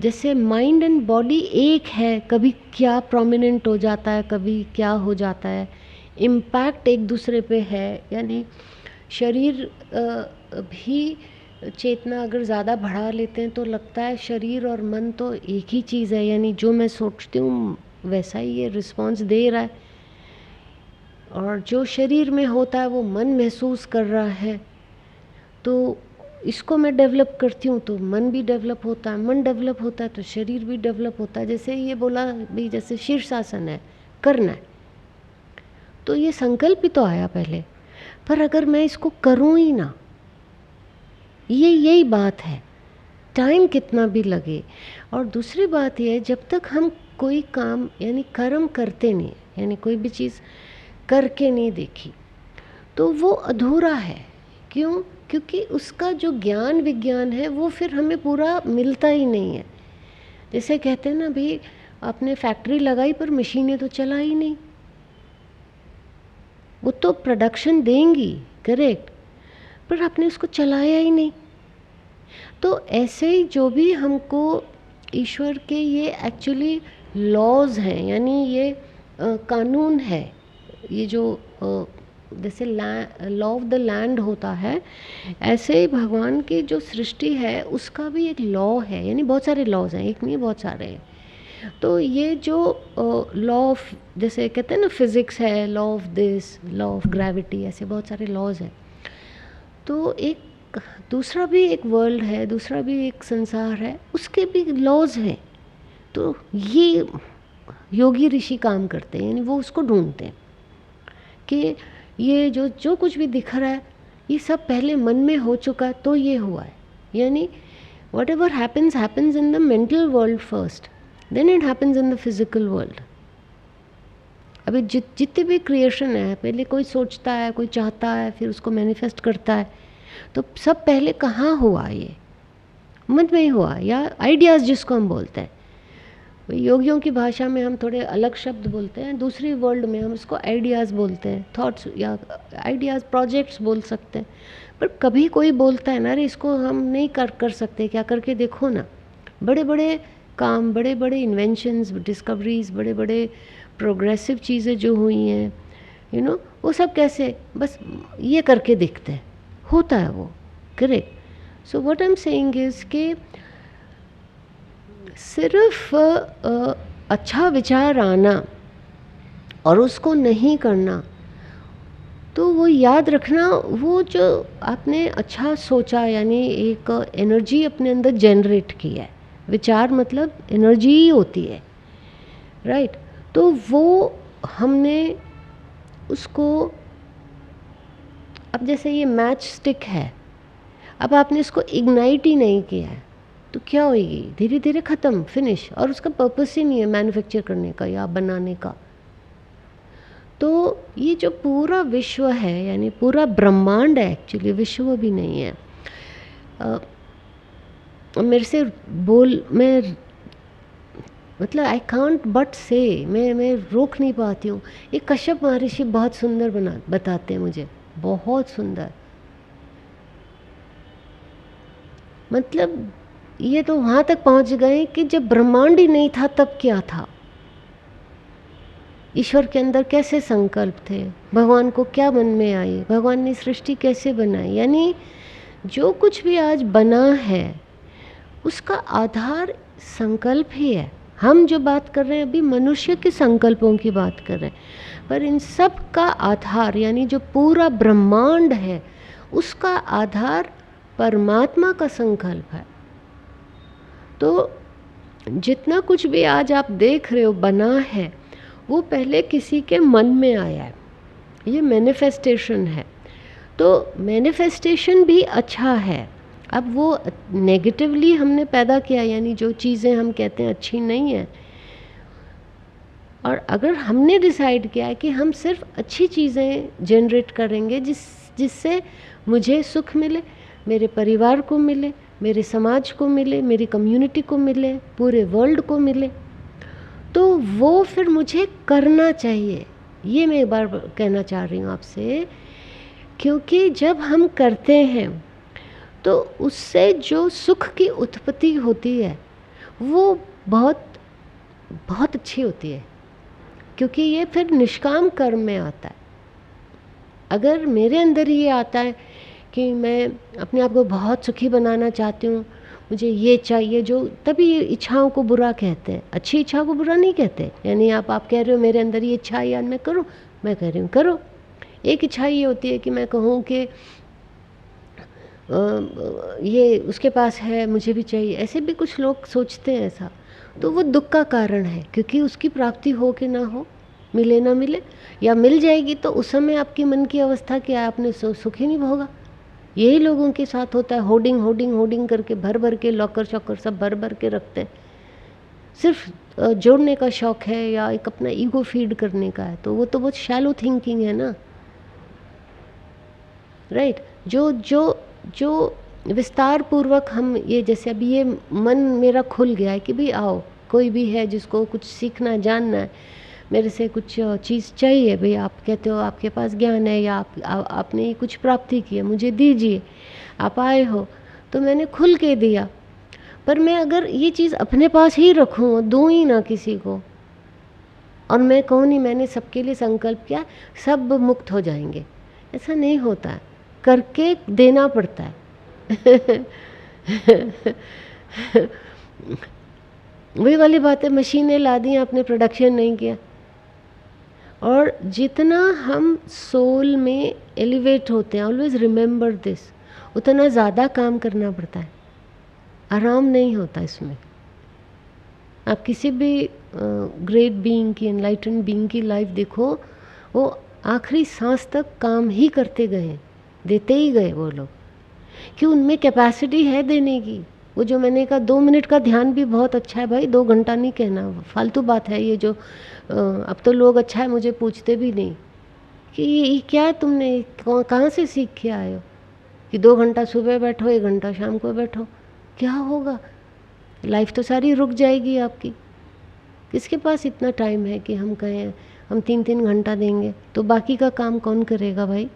जैसे माइंड एंड बॉडी एक है, कभी क्या प्रोमिनेंट हो जाता है, कभी क्या हो जाता है, इम्पैक्ट एक दूसरे पे है। यानी शरीर भी चेतना अगर ज़्यादा बढ़ा लेते हैं तो लगता है शरीर और मन तो एक ही चीज़ है, यानी जो मैं सोचती हूँ वैसा ही ये रिस्पॉन्स दे रहा है, और जो शरीर में होता है वो मन महसूस कर रहा है। तो इसको मैं डेवलप करती हूँ तो मन भी डेवलप होता है, मन डेवलप होता है तो शरीर भी डेवलप होता है। जैसे ये बोला भी, जैसे शीर्षासन है, करना है, तो ये संकल्प ही तो आया पहले, पर अगर मैं इसको करूँ ही ना, यही बात है, टाइम कितना भी लगे। और दूसरी बात यह है, जब तक हम कोई काम यानी कर्म करते नहीं, यानी कोई भी चीज़ करके नहीं देखी, तो वो अधूरा है। क्यों? क्योंकि उसका जो ज्ञान विज्ञान है वो फिर हमें पूरा मिलता ही नहीं है। जैसे कहते हैं ना, भाई आपने फैक्ट्री लगाई पर मशीनें तो चला ही नहीं, वो तो प्रोडक्शन देंगी, करेक्ट, पर आपने उसको चलाया ही नहीं। तो ऐसे ही जो भी हमको ईश्वर के ये एक्चुअली लॉज हैं, यानी ये कानून है, ये जो जैसे लॉ ऑफ द लैंड होता है, ऐसे ही भगवान की जो सृष्टि है उसका भी एक लॉ है, यानी बहुत सारे लॉज हैं, एक नहीं बहुत सारे हैं। तो ये जो लॉ ऑफ, जैसे कहते हैं ना फिज़िक्स है, law of this, law of gravity, ऐसे बहुत सारे लॉज हैं। तो एक दूसरा भी एक वर्ल्ड है, दूसरा भी एक संसार है, उसके भी लॉज हैं। तो ये योगी ऋषि काम करते हैं, यानी वो उसको ढूंढते हैं कि ये जो कुछ भी दिख रहा है ये सब पहले मन में हो चुका तो ये हुआ है। यानी whatever happens in the mental world first, then it happens in the physical world. अभी जितने भी क्रिएशन है, पहले कोई सोचता है, कोई चाहता है, फिर उसको मैनिफेस्ट करता है, तो सब पहले कहाँ हुआ? ये मन में ही हुआ, या आइडियाज़ जिसको हम बोलते हैं। योगियों की भाषा में हम थोड़े अलग शब्द बोलते हैं, दूसरी वर्ल्ड में हम इसको आइडियाज़ बोलते हैं, थॉट्स या आइडियाज़, प्रोजेक्ट्स बोल सकते हैं। पर कभी कोई बोलता है ना, अरे इसको हम नहीं कर सकते, क्या करके देखो ना। बड़े बड़े काम, बड़े बड़े इन्वेंशंस, डिस्कवरीज, बड़े बड़े प्रोग्रेसिव चीज़ें जो हुई हैं, वो सब कैसे, बस ये करके देखते हैं, होता है वो, correct. So what I am saying is कि सिर्फ अच्छा विचार आना और उसको नहीं करना, तो वो याद रखना, वो जो आपने अच्छा सोचा, यानी एक एनर्जी अपने अंदर जनरेट की है। विचार मतलब एनर्जी ही होती है, राइट। तो वो हमने उसको, अब जैसे ये मैच स्टिक है, अब आपने इसको इग्नाइट ही नहीं किया है तो क्या होगी? धीरे धीरे ख़त्म, फिनिश, और उसका पर्पस ही नहीं है मैन्युफैक्चर करने का या बनाने का। तो ये जो पूरा विश्व है, यानी पूरा ब्रह्मांड है, एक्चुअली विश्व भी नहीं है। मेरे से मैं मतलब आई कांट बट से, मैं रोक नहीं पाती हूँ। ये कश्यप महर्षि बहुत सुंदर बताते हैं मुझे, बहुत सुंदर। मतलब ये तो वहाँ तक पहुँच गए कि जब ब्रह्मांड ही नहीं था तब क्या था, ईश्वर के अंदर कैसे संकल्प थे, भगवान को क्या मन में आई, भगवान ने सृष्टि कैसे बनाई। यानी जो कुछ भी आज बना है उसका आधार संकल्प ही है। हम जो बात कर रहे हैं अभी मनुष्य के संकल्पों की बात कर रहे हैं, पर इन सब का आधार, यानी जो पूरा ब्रह्मांड है उसका आधार परमात्मा का संकल्प है। तो जितना कुछ भी आज आप देख रहे हो बना है, वो पहले किसी के मन में आया है, ये मैनिफेस्टेशन है। तो मैनिफेस्टेशन भी अच्छा है। अब वो नेगेटिवली हमने पैदा किया, यानी जो चीज़ें हम कहते हैं अच्छी नहीं है, और अगर हमने डिसाइड किया है कि हम सिर्फ अच्छी चीज़ें जनरेट करेंगे जिससे मुझे सुख मिले, मेरे परिवार को मिले, मेरे समाज को मिले, मेरी कम्युनिटी को मिले, पूरे वर्ल्ड को मिले, तो वो फिर मुझे करना चाहिए। ये मैं एक बार कहना चाह रही हूँ आपसे, क्योंकि जब हम करते हैं तो उससे जो सुख की उत्पत्ति होती है वो बहुत बहुत अच्छी होती है, क्योंकि ये फिर निष्काम कर्म में आता है। अगर मेरे अंदर ये आता है कि मैं अपने आप को बहुत सुखी बनाना चाहती हूँ, मुझे ये चाहिए, जो तभी इच्छाओं को बुरा कहते हैं, अच्छी इच्छा को बुरा नहीं कहते। यानी आप कह रहे हो मेरे अंदर ये इच्छा है यार मैं करूँ, मैं कह रही हूँ करो। एक इच्छा ये होती है कि मैं कहूँ कि ये उसके पास है मुझे भी चाहिए, ऐसे भी कुछ लोग सोचते हैं ऐसा, तो वो दुख का कारण है, क्योंकि उसकी प्राप्ति हो कि ना हो मिले ना मिले, या मिल जाएगी तो उस समय आपकी मन की अवस्था क्या है, आपने सुख ही नहीं भोगा। यही लोगों के साथ होता है, होर्डिंग होर्डिंग होर्डिंग करके भर भर के लॉकर शॉकर सब भर भर के रखते हैं। सिर्फ जोड़ने का शौक है या एक अपना ईगो फीड करने का है, तो वो तो बहुत शैलो थिंकिंग है ना, राइट। जो जो जो विस्तार पूर्वक हम ये, जैसे अभी ये मन मेरा खुल गया है कि भाई आओ, कोई भी है जिसको कुछ सीखना जानना है, मेरे से कुछ चीज़ चाहिए, भाई आप कहते हो आपके पास ज्ञान है या आपने ये कुछ प्राप्ति की है, मुझे दीजिए, आप आए हो तो मैंने खुल के दिया। पर मैं अगर ये चीज़ अपने पास ही रखूँ, दूँ ही ना किसी को, और मैं कहूँ नहीं मैंने सबके लिए संकल्प किया सब मुक्त हो जाएंगे, ऐसा नहीं होता है, करके देना पड़ता है। वही वाली बात है, मशीनें ला दी, आपने प्रोडक्शन नहीं किया। और जितना हम सोल में एलिवेट होते हैं, ऑलवेज रिमेंबर दिस, उतना ज़्यादा काम करना पड़ता है, आराम नहीं होता इसमें। आप किसी भी ग्रेट बीइंग की, एनलाइटन बीइंग की लाइफ देखो, वो आखिरी सांस तक काम ही करते गए, देते ही गए वो लोग, कि उनमें कैपेसिटी है देने की। वो जो मैंने कहा 2 मिनट का ध्यान भी बहुत अच्छा है भाई, 2 घंटा नहीं कहना, फालतू बात है ये जो अब तो लोग अच्छा है मुझे पूछते भी नहीं कि ये क्या तुमने कहाँ से सीख के आए हो, कि 2 घंटा सुबह बैठो, 1 घंटा शाम को बैठो, क्या होगा, लाइफ तो सारी रुक जाएगी आपकी। किसके पास इतना टाइम है कि हम कहें हम 3-3 घंटा देंगे, तो बाकी का काम कौन करेगा भाई।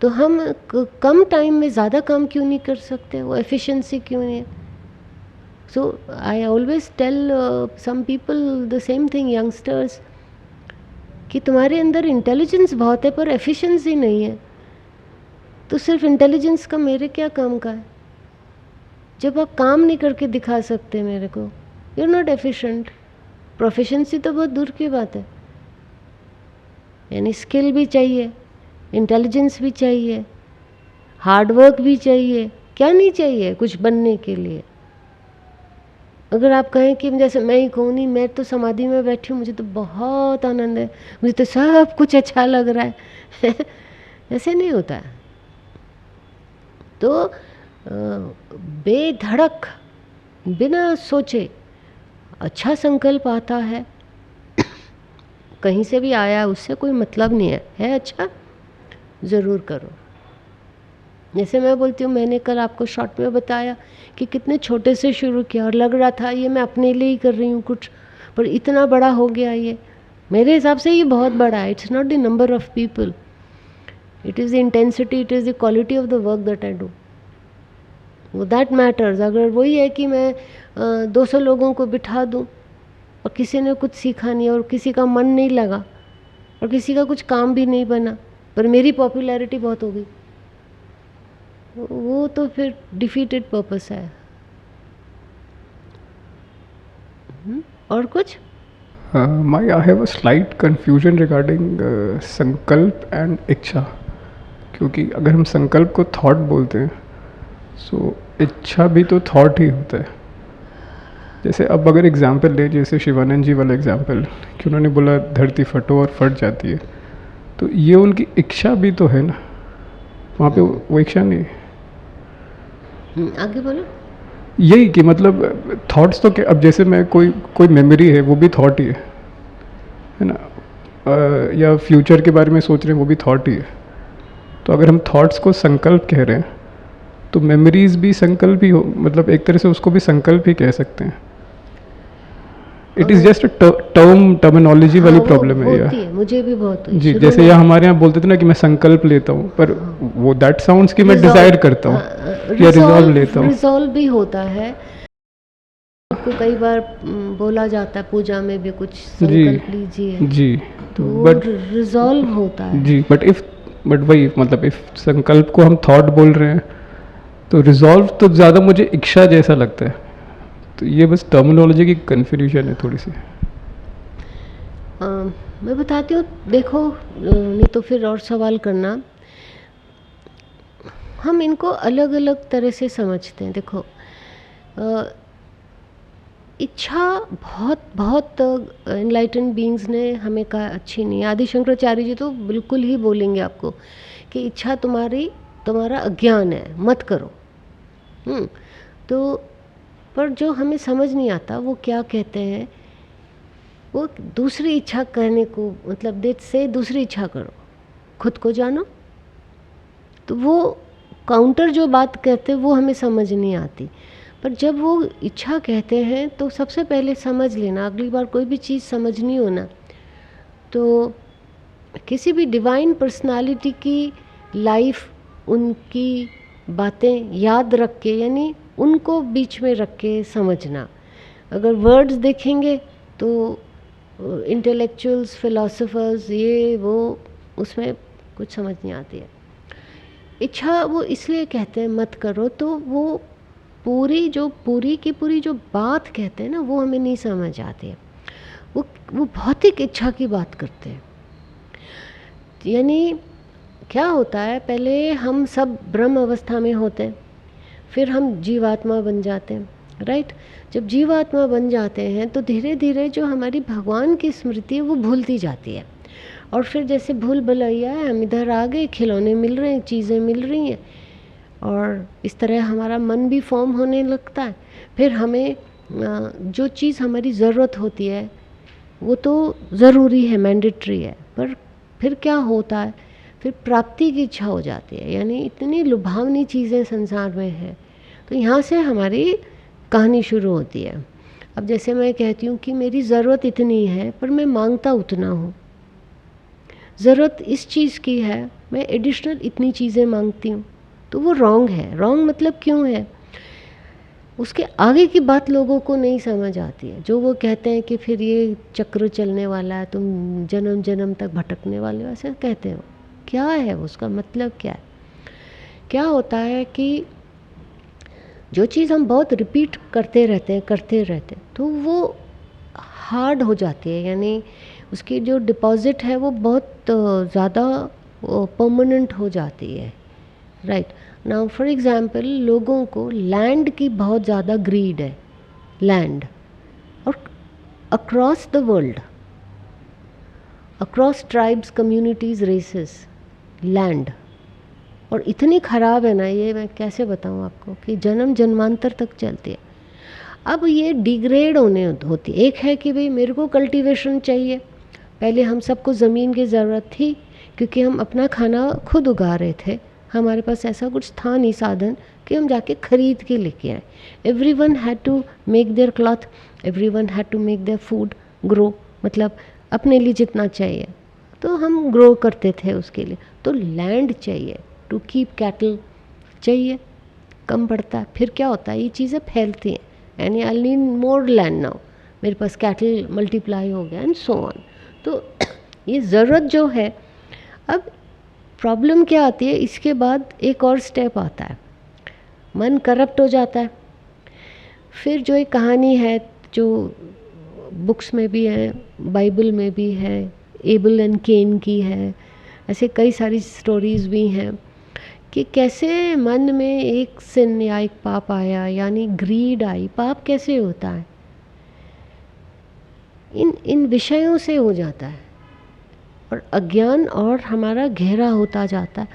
तो हम कम टाइम में ज़्यादा काम क्यों नहीं कर सकते, वो एफिशिएंसी क्यों नहीं है। So I always tell some people the same thing, youngsters, कि तुम्हारे अंदर इंटेलिजेंस बहुत है पर एफिशिएंसी नहीं है, तो सिर्फ इंटेलिजेंस का मेरे क्या काम का है, जब आप काम नहीं करके दिखा सकते मेरे को, you are not efficient. Proficiency तो बहुत दूर की बात है, यानी स्किल भी चाहिए, इंटेलिजेंस भी चाहिए, हार्डवर्क भी चाहिए, क्या नहीं चाहिए कुछ बनने के लिए। अगर आप कहें कि जैसे मैं ही कहूँ नहीं मैं तो समाधि में बैठी हूँ, मुझे तो बहुत आनंद है, मुझे तो सब कुछ अच्छा लग रहा है ऐसे नहीं होता है। तो बेधड़क बिना सोचे अच्छा संकल्प आता है, कहीं से भी आया उससे कोई मतलब नहीं है अच्छा ज़रूर करो। जैसे मैं बोलती हूँ, मैंने कल आपको शॉर्ट में बताया कि कितने छोटे से शुरू किया और लग रहा था ये मैं अपने लिए ही कर रही हूँ कुछ, पर इतना बड़ा हो गया ये, मेरे हिसाब से ये बहुत बड़ा है। It's not the number of people, it is the intensity, it is the quality of the work that I do, वो दैट मैटर्स। अगर वही है कि मैं 200 लोगों को बिठा दूँ और किसी ने कुछ सीखा नहीं और किसी का मन नहीं लगा और किसी का कुछ काम भी नहीं बना, पर मेरी पॉपुलैरिटी बहुत हो गई, वो तो फिर डिफीटेड पर्पस है। और कुछ my I have a slight confusion regarding संकल्प एंड इच्छा, क्योंकि अगर हम संकल्प को थॉट बोलते हैं सो इच्छा भी तो थॉट ही होता है। जैसे अब अगर एग्जांपल ले, जैसे शिवानंद जी वाला एग्जांपल कि उन्होंने बोला धरती फटो और फट जाती है, तो ये उनकी इच्छा भी तो है ना, वहाँ पे वो इच्छा नहीं है। आगे बोलो। यही कि मतलब थॉट्स तो क्या, अब जैसे मैं कोई मेमोरी है वो भी थॉट ही है ना, या फ्यूचर के बारे में सोच रहे हैं वो भी थॉट ही है। तो अगर हम थॉट्स को संकल्प कह रहे हैं तो मेमोरीज भी संकल्प ही हो, मतलब एक तरह से उसको भी संकल्प ही कह सकते हैं। इट इज़ जस्ट टर्मिनोलॉजी वाली प्रॉब्लम है यार, मुझे भी बहुत हुई जी। जैसे यहाँ हमारे यहाँ बोलते थे ना कि मैं संकल्प लेता हूँ, पर वो दैट साउंड्स कि मैं डिजायर करता हूँ या रिजॉल्व लेता हूँ। रिजॉल्व भी होता है, आपको कई बार बोला जाता है पूजा में भी कुछ संकल्प लीजिए जी, तो बट रिजॉल्व होता है जी। बट वही मतलब इफ संकल्प को हम थॉट बोल रहे हैं तो रिजॉल्व तो ज़्यादा मुझे इच्छा जैसा लगता है। तो ये बस टर्मिनोलॉजी की कन्फ्यूजन है थोड़ी सी। मैं बताती हूँ, देखो नहीं तो फिर और सवाल करना। हम इनको अलग अलग तरह से समझते हैं। देखो इच्छा बहुत बहुत एनलाइटन बीइंग्स ने हमें कहा अच्छी नहीं है। आदि शंकराचार्य जी तो बिल्कुल ही बोलेंगे आपको कि इच्छा तुम्हारा अज्ञान है, मत करो। तो पर जो हमें समझ नहीं आता वो क्या कहते हैं, वो दूसरी इच्छा करने को, मतलब देख से दूसरी इच्छा करो, खुद को जानो। तो वो काउंटर जो बात कहते हैं वो हमें समझ नहीं आती। पर जब वो इच्छा कहते हैं तो सबसे पहले समझ लेना, अगली बार कोई भी चीज़ समझनी हो ना, तो किसी भी डिवाइन पर्सनालिटी की लाइफ, उनकी बातें याद रख के, यानी उनको बीच में रख के समझना। अगर वर्ड्स देखेंगे तो इंटेलेक्चुअल्स, फिलोसोफर्स, ये वो, उसमें कुछ समझ नहीं आती है। इच्छा वो इसलिए कहते हैं मत करो, तो वो पूरी की पूरी जो बात कहते हैं ना, वो हमें नहीं समझ आती है। वो भौतिक इच्छा की बात करते हैं। यानी क्या होता है, पहले हम सब ब्रह्म अवस्था में होते हैं, फिर हम जीवात्मा बन जाते हैं, राइट। जब जीवात्मा बन जाते हैं तो धीरे धीरे जो हमारी भगवान की स्मृति है वो भूलती जाती है। और फिर जैसे भूल भुलैया है, हम इधर आ गए, खिलौने मिल रहे हैं, चीज़ें मिल रही हैं, और इस तरह हमारा मन भी फॉर्म होने लगता है। फिर हमें जो चीज़ हमारी ज़रूरत होती है वो तो ज़रूरी है, मैंडेटरी है, पर फिर क्या होता है, फिर प्राप्ति की इच्छा हो जाती है। यानी इतनी लुभावनी चीज़ें संसार में है, तो यहाँ से हमारी कहानी शुरू होती है। अब जैसे मैं कहती हूँ कि मेरी ज़रूरत इतनी है पर मैं मांगता उतना हूँ, ज़रूरत इस चीज़ की है, मैं एडिशनल इतनी चीज़ें मांगती हूँ, तो वो रॉन्ग है। रॉन्ग मतलब क्यों है, उसके आगे की बात लोगों को नहीं समझ आती है। जो वो कहते हैं कि फिर ये चक्र चलने वाला है, तुम जन्म जन्म तक भटकने वाले हो, ऐसे कहते हो। क्या है उसका मतलब, क्या है? क्या होता है कि जो चीज़ हम बहुत रिपीट करते रहते हैं तो वो हार्ड हो जाती है, यानी उसकी जो डिपॉजिट है वो बहुत ज़्यादा परमानेंट हो जाती है, राइट। नाउ फॉर एग्जांपल, लोगों को लैंड की बहुत ज़्यादा ग्रीड है, लैंड, और across the world, across tribes, communities, races, land. और इतनी ख़राब है ना ये, मैं कैसे बताऊँ आपको, कि जन्म जन्मांतर तक चलती है। अब ये डिग्रेड होने होती है। एक है कि भाई मेरे को कल्टीवेशन चाहिए, पहले हम सबको ज़मीन की ज़रूरत थी क्योंकि हम अपना खाना खुद उगा रहे थे, हमारे पास ऐसा कुछ था नहीं साधन कि हम जाके ख़रीद के लेके आए। Everyone had to make their cloth, everyone had to make their food grow, मतलब अपने लिए जितना चाहिए तो हम ग्रो करते थे उसके लिए। तो लैंड चाहिए, टू कीप कैटल चाहिए, कम पड़ता है। फिर क्या होता है, ये चीज़ें फैलती हैं, यानी I need more land now, मेरे पास कैटल मल्टीप्लाई हो गया एंड सो ऑन। तो ये ज़रूरत जो है, अब प्रॉब्लम क्या आती है, इसके बाद एक और स्टेप आता है, मन करप्ट हो जाता है। फिर जो एक कहानी है जो बुक्स में भी है, बाइबल में भी है, एबल एंड केन की है, ऐसे कई सारी स्टोरीज़ भी हैं कि कैसे मन में एक सिन या एक पाप आया, यानी ग्रीड आई। पाप कैसे होता है, इन विषयों से हो जाता है, और अज्ञान और हमारा गहरा होता जाता है।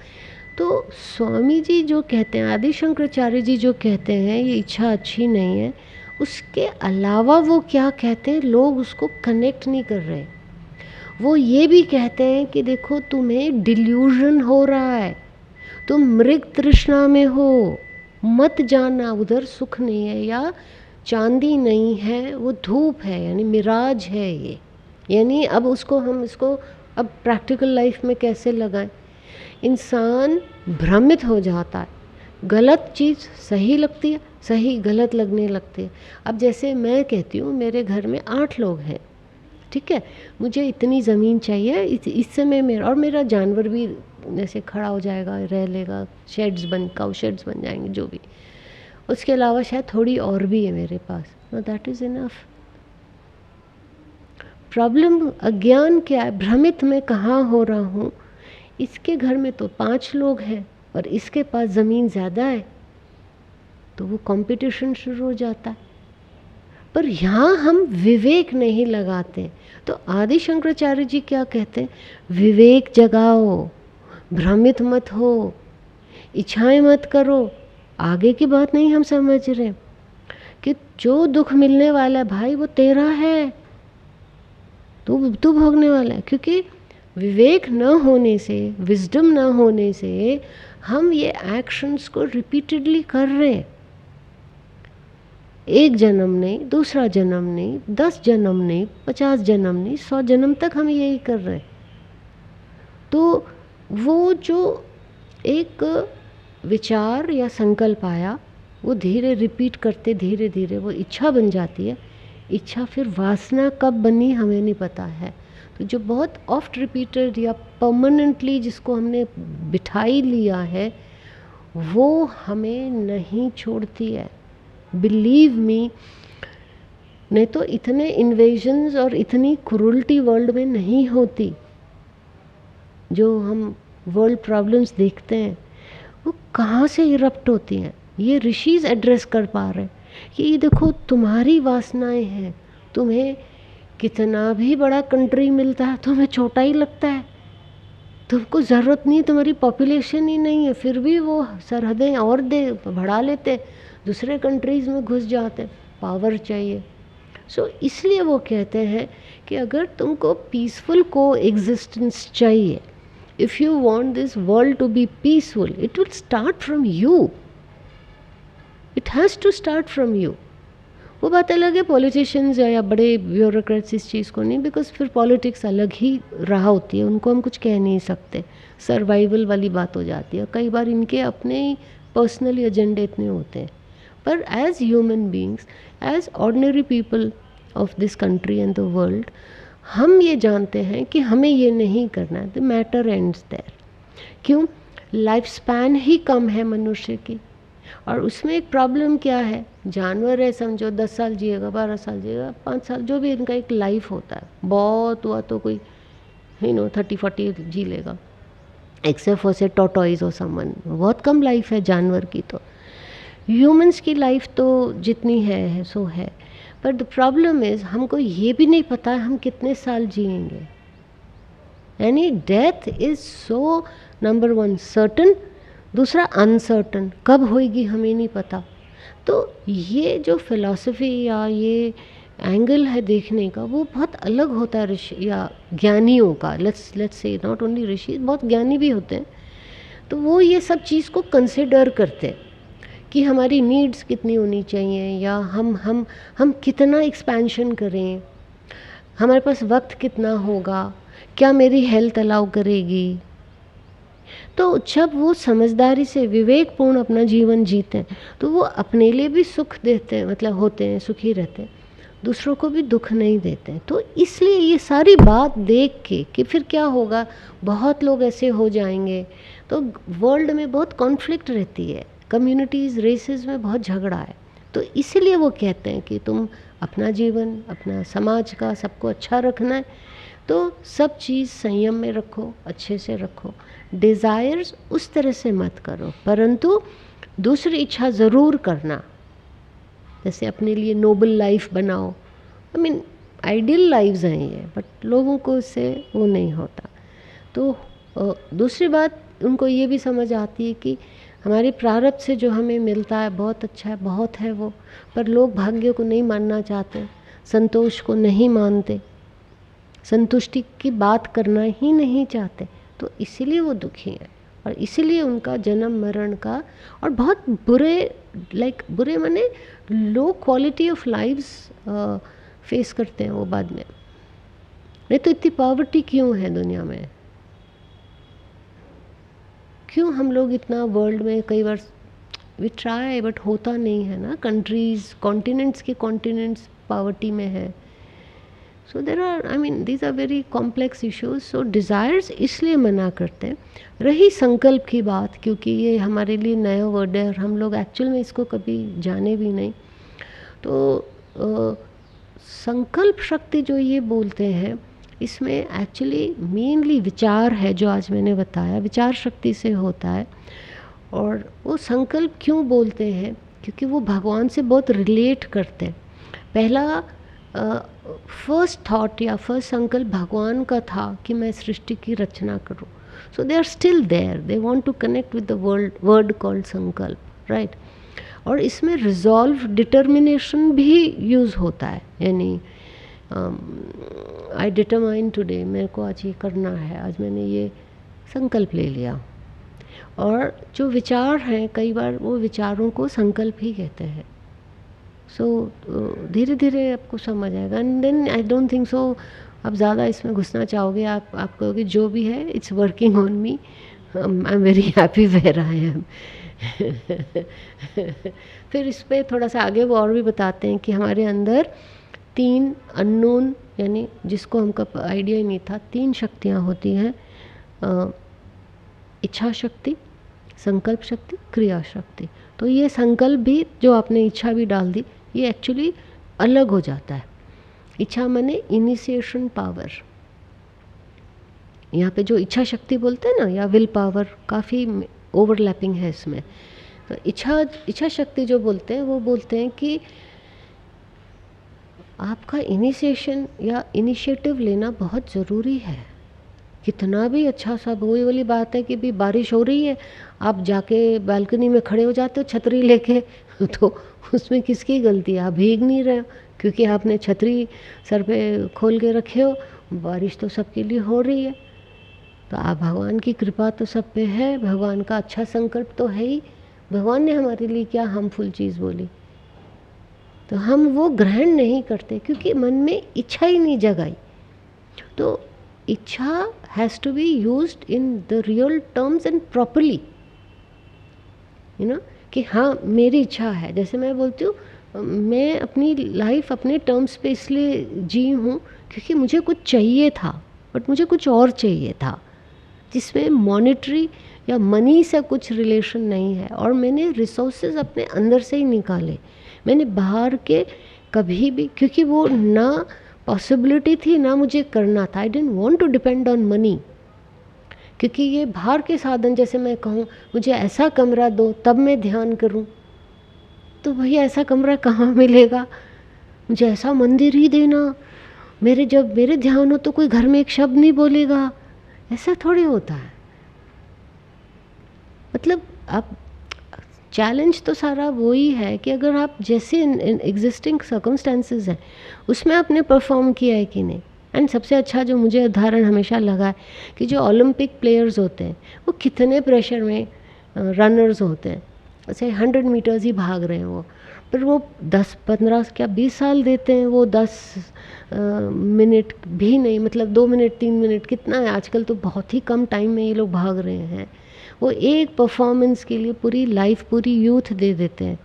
तो स्वामी जी जो कहते हैं, आदि शंकराचार्य जी जो कहते हैं ये इच्छा अच्छी नहीं है, उसके अलावा वो क्या कहते हैं, लोग उसको कनेक्ट नहीं कर रहे। वो ये भी कहते हैं कि देखो तुम्हें डिल्यूजन हो रहा है, तुम मृग तृष्णा में हो, मत जाना, उधर सुख नहीं है, या चांदी नहीं है, वो धूप है, यानी मिराज है ये। यानी अब उसको हम इसको अब प्रैक्टिकल लाइफ में कैसे लगाएं, इंसान भ्रमित हो जाता है, गलत चीज़ सही लगती है, सही गलत लगने लगती है। अब जैसे मैं कहती हूँ मेरे घर में 8 लोग हैं, ठीक है, मुझे इतनी ज़मीन चाहिए, इस समय मेरा जानवर भी जैसे खड़ा हो जाएगा, रह लेगा, शेड्स काउ शेड्स बन जाएंगे, जो भी, उसके अलावा शायद थोड़ी और भी है मेरे पास, no that is enough. Problem अज्ञान क्या है, भ्रमित में कहाँ हो रहा हूँ, इसके घर में तो 5 लोग हैं और इसके पास ज़मीन ज़्यादा है, तो वो कंपटीशन शुरू हो जाता है। पर यहाँ हम विवेक नहीं लगाते। तो आदि शंकराचार्य जी क्या कहते हैं, विवेक जगाओ, भ्रमित मत हो, इच्छाएं मत करो। आगे की बात नहीं हम समझ रहे कि जो दुख मिलने वाला है भाई वो तेरा है, तू भोगने वाला है। क्योंकि विवेक न होने से, विजडम न होने से हम ये एक्शंस को रिपीटेडली कर रहे हैं। एक जन्म नहीं, दूसरा जन्म नहीं, 10 जन्म नहीं, 50 जन्म नहीं, 100 जन्म तक हम यही कर रहे हैं। तो वो जो एक विचार या संकल्प आया वो धीरे रिपीट करते धीरे धीरे वो इच्छा बन जाती है। इच्छा फिर वासना कब बनी हमें नहीं पता है। तो जो बहुत ऑफ्ट रिपीटेड या परमानेंटली जिसको हमने बिठाई लिया है वो हमें नहीं छोड़ती है। बिलीव मी, नहीं तो इतने इन्वेजन्स और इतनी क्रूरल्टी वर्ल्ड में नहीं होती। जो हम वर्ल्ड प्रॉब्लम्स देखते हैं वो कहाँ से इरप्ट होती हैं। ये ऋषिज एड्रेस कर पा रहे हैं कि ये देखो तुम्हारी वासनाएं हैं, तुम्हें कितना भी बड़ा कंट्री मिलता है तुम्हें छोटा ही लगता है, तुमको ज़रूरत नहीं, तुम्हारी पॉपुलेशन ही नहीं है, फिर भी वो सरहदें और बढ़ा लेते, दूसरे कंट्रीज़ में घुस जाते, पावर चाहिए। सो इसलिए वो कहते हैं कि अगर तुमको पीसफुल को एग्जिस्टेंस चाहिए, if you want this world to be peaceful, it will start from you, it has to start from you. वो बात अलग है पॉलिटिशियंस या बड़े ब्यूरोक्रेट्स इस चीज़ को नहीं, बिकॉज फिर पॉलिटिक्स अलग ही रहा होती है, उनको हम कुछ कह नहीं सकते, सर्वाइवल वाली बात हो जाती है। कई बार इनके अपने ही पर्सनल एजेंडे इतने होते हैं। पर as human beings, as ordinary people of this country and the world, हम ये जानते हैं कि हमें ये नहीं करना है। The matter ends there. क्यों? लाइफ स्पैन ही कम है मनुष्य की। और उसमें एक प्रॉब्लम क्या है, जानवर है समझो 10 साल जिएगा, 12 साल जिएगा, 5 साल, जो भी इनका एक लाइफ होता है। बहुत हुआ तो कोई 30-40 जी लेगा, एक्सेप्ट फॉर से टॉर्टोइज और समवन, बहुत कम लाइफ है जानवर की। तो ह्यूमंस की लाइफ तो जितनी है सो है। पर द प्रॉब्लम इज़ हमको ये भी नहीं पता है हम कितने साल जिएंगे। यानी death is so number 1 certain, दूसरा अनसर्टन, कब होएगी हमें नहीं पता। तो ये जो फिलॉसफी या ये एंगल है देखने का वो बहुत अलग होता है ऋषि या ज्ञानियों का। लेट्स से नॉट ओनली ऋषि, बहुत ज्ञानी भी होते हैं। तो वो ये सब चीज़ को कंसिडर करते हैं कि हमारी नीड्स कितनी होनी चाहिए, या हम कितना एक्सपेंशन करें, हमारे पास वक्त कितना होगा, क्या मेरी हेल्थ अलाउ करेगी। तो जब वो समझदारी से विवेकपूर्ण अपना जीवन जीते हैं तो वो अपने लिए भी सुख देते हैं, मतलब होते हैं, सुखी रहते हैं, दूसरों को भी दुख नहीं देते हैं। तो इसलिए ये सारी बात देख के कि फिर क्या होगा, बहुत लोग ऐसे हो जाएंगे, तो वर्ल्ड में बहुत कॉन्फ्लिक्ट रहती है, कम्युनिटीज़ रेसेस में बहुत झगड़ा है। तो इसलिए वो कहते हैं कि तुम अपना जीवन, अपना समाज का सबको अच्छा रखना है तो सब चीज़ संयम में रखो, अच्छे से रखो, डिज़ायर्स उस तरह से मत करो, परंतु दूसरी इच्छा ज़रूर करना। जैसे अपने लिए नोबल लाइफ बनाओ, आई मीन आइडियल लाइव्स हैं ये, बट लोगों को इससे वो नहीं होता। तो दूसरी बात उनको ये भी समझ आती है कि हमारे प्रारब्ध से जो हमें मिलता है बहुत अच्छा है, बहुत है वो, पर लोग भाग्य को नहीं मानना चाहते, संतोष को नहीं मानते, संतुष्टि की बात करना ही नहीं चाहते। तो इसीलिए वो दुखी हैं और इसीलिए उनका जन्म मरण का और बहुत बुरे बुरे माने low quality of lives face करते हैं वो बाद में। नहीं तो इतनी पॉवर्टी क्यों है दुनिया में, क्यों हम लोग इतना वर्ल्ड में कई बार वी ट्राई बट होता नहीं है ना। कंट्रीज़, कॉन्टिनेंट्स के कॉन्टिनेंट्स पॉवर्टी में है। So there are, I mean these are very complex issues. So desires इसलिए मना करते हैं। रही संकल्प की बात, क्योंकि ये हमारे लिए नया वर्ड है और हम लोग एक्चुअल में इसको कभी जाने भी नहीं, तो संकल्प शक्ति जो ये बोलते हैं इसमें एक्चुअली मेनली विचार है, जो आज मैंने बताया विचार शक्ति से होता है। और वो संकल्प क्यों बोलते हैं, क्योंकि वो भगवान से बहुत रिलेट करते हैं। पहला फर्स्ट थॉट या फर्स्ट संकल्प भगवान का था कि मैं सृष्टि की रचना करूं. So they are still there, they want to connect with the word called संकल्प, राइट. और इसमें रिजॉल्व डिटर्मिनेशन भी यूज़ होता है, यानी आई डिटरमाइन टुडे, मेरे को आज ये करना है, आज मैंने ये संकल्प ले लिया. और जो विचार हैं कई बार वो विचारों को संकल्प ही कहते हैं. सो धीरे धीरे आपको समझ आएगा. And then I don't think so आप ज़्यादा इसमें घुसना चाहोगे. आप कहोगे जो भी है it's working on me, I am very happy where I am. फिर इस पर थोड़ा सा आगे वो और भी बताते हैं कि हमारे अंदर 3 अननोन, यानी जिसको हमको आइडिया ही नहीं था, 3 शक्तियाँ होती हैं. इच्छा शक्ति, संकल्प शक्ति, क्रिया शक्ति. तो ये संकल्प भी जो आपने इच्छा भी डाल दी, ये एक्चुअली अलग हो जाता है. इच्छा माने इनिशिएशन पावर. यहाँ पे जो इच्छा शक्ति बोलते हैं ना, या विल पावर, काफ़ी ओवरलैपिंग है इसमें. तो इच्छा शक्ति जो बोलते हैं वो बोलते हैं कि आपका इनिशिएशन या इनिशिएटिव लेना बहुत ज़रूरी है. कितना भी अच्छा सा, वही वाली बात है कि भी बारिश हो रही है, आप जाके बालकनी में खड़े हो जाते हो छतरी लेके, तो उसमें किसकी गलती है? आप भीग नहीं रहे हो क्योंकि आपने छतरी सर पे खोल के रखे हो. बारिश तो सबके लिए हो रही है. तो आप, भगवान की कृपा तो सब पे है, भगवान का अच्छा संकल्प तो है ही. भगवान ने हमारे लिए क्या हार्मफुल चीज़ बोली, तो हम वो ग्रहण नहीं करते क्योंकि मन में इच्छा ही नहीं जगाई. तो इच्छा has to be used in the real terms and properly, you know, कि हाँ मेरी इच्छा है. जैसे मैं बोलती हूँ, मैं अपनी लाइफ अपने टर्म्स पे इसलिए जी हूँ क्योंकि मुझे कुछ चाहिए था, बट मुझे कुछ और चाहिए था जिसमें मॉनेटरी या मनी से कुछ रिलेशन नहीं है. और मैंने रिसोर्सेज अपने अंदर से ही निकाले, मैंने बाहर के कभी भी, क्योंकि वो ना पॉसिबिलिटी थी ना मुझे करना था. I didn't want to depend on money, क्योंकि ये बाहर के साधन, जैसे मैं कहूँ मुझे ऐसा कमरा दो तब मैं ध्यान करूँ, तो भैया ऐसा कमरा कहाँ मिलेगा? मुझे ऐसा मंदिर ही देना, जब मेरे ध्यान हो तो कोई घर में एक शब्द नहीं बोलेगा. ऐसा थोड़ी होता है. मतलब आप, चैलेंज तो सारा वही है कि अगर आप जैसे एग्जिस्टिंग सर्कमस्टेंसेस हैं उसमें आपने परफॉर्म किया है कि नहीं. एंड सबसे अच्छा जो मुझे उदाहरण हमेशा लगा है कि जो ओलंपिक प्लेयर्स होते हैं वो कितने प्रेशर में रनर्स होते हैं. ऐसे 100 मीटर्स ही भाग रहे हैं वो, पर वो 10-15 क्या 20 साल देते हैं. वो 10 मिनट भी नहीं, मतलब 2 मिनट 3 मिनट कितना है आजकल, तो बहुत ही कम टाइम में ये लोग भाग रहे हैं. वो एक परफॉर्मेंस के लिए पूरी लाइफ, पूरी यूथ दे देते हैं.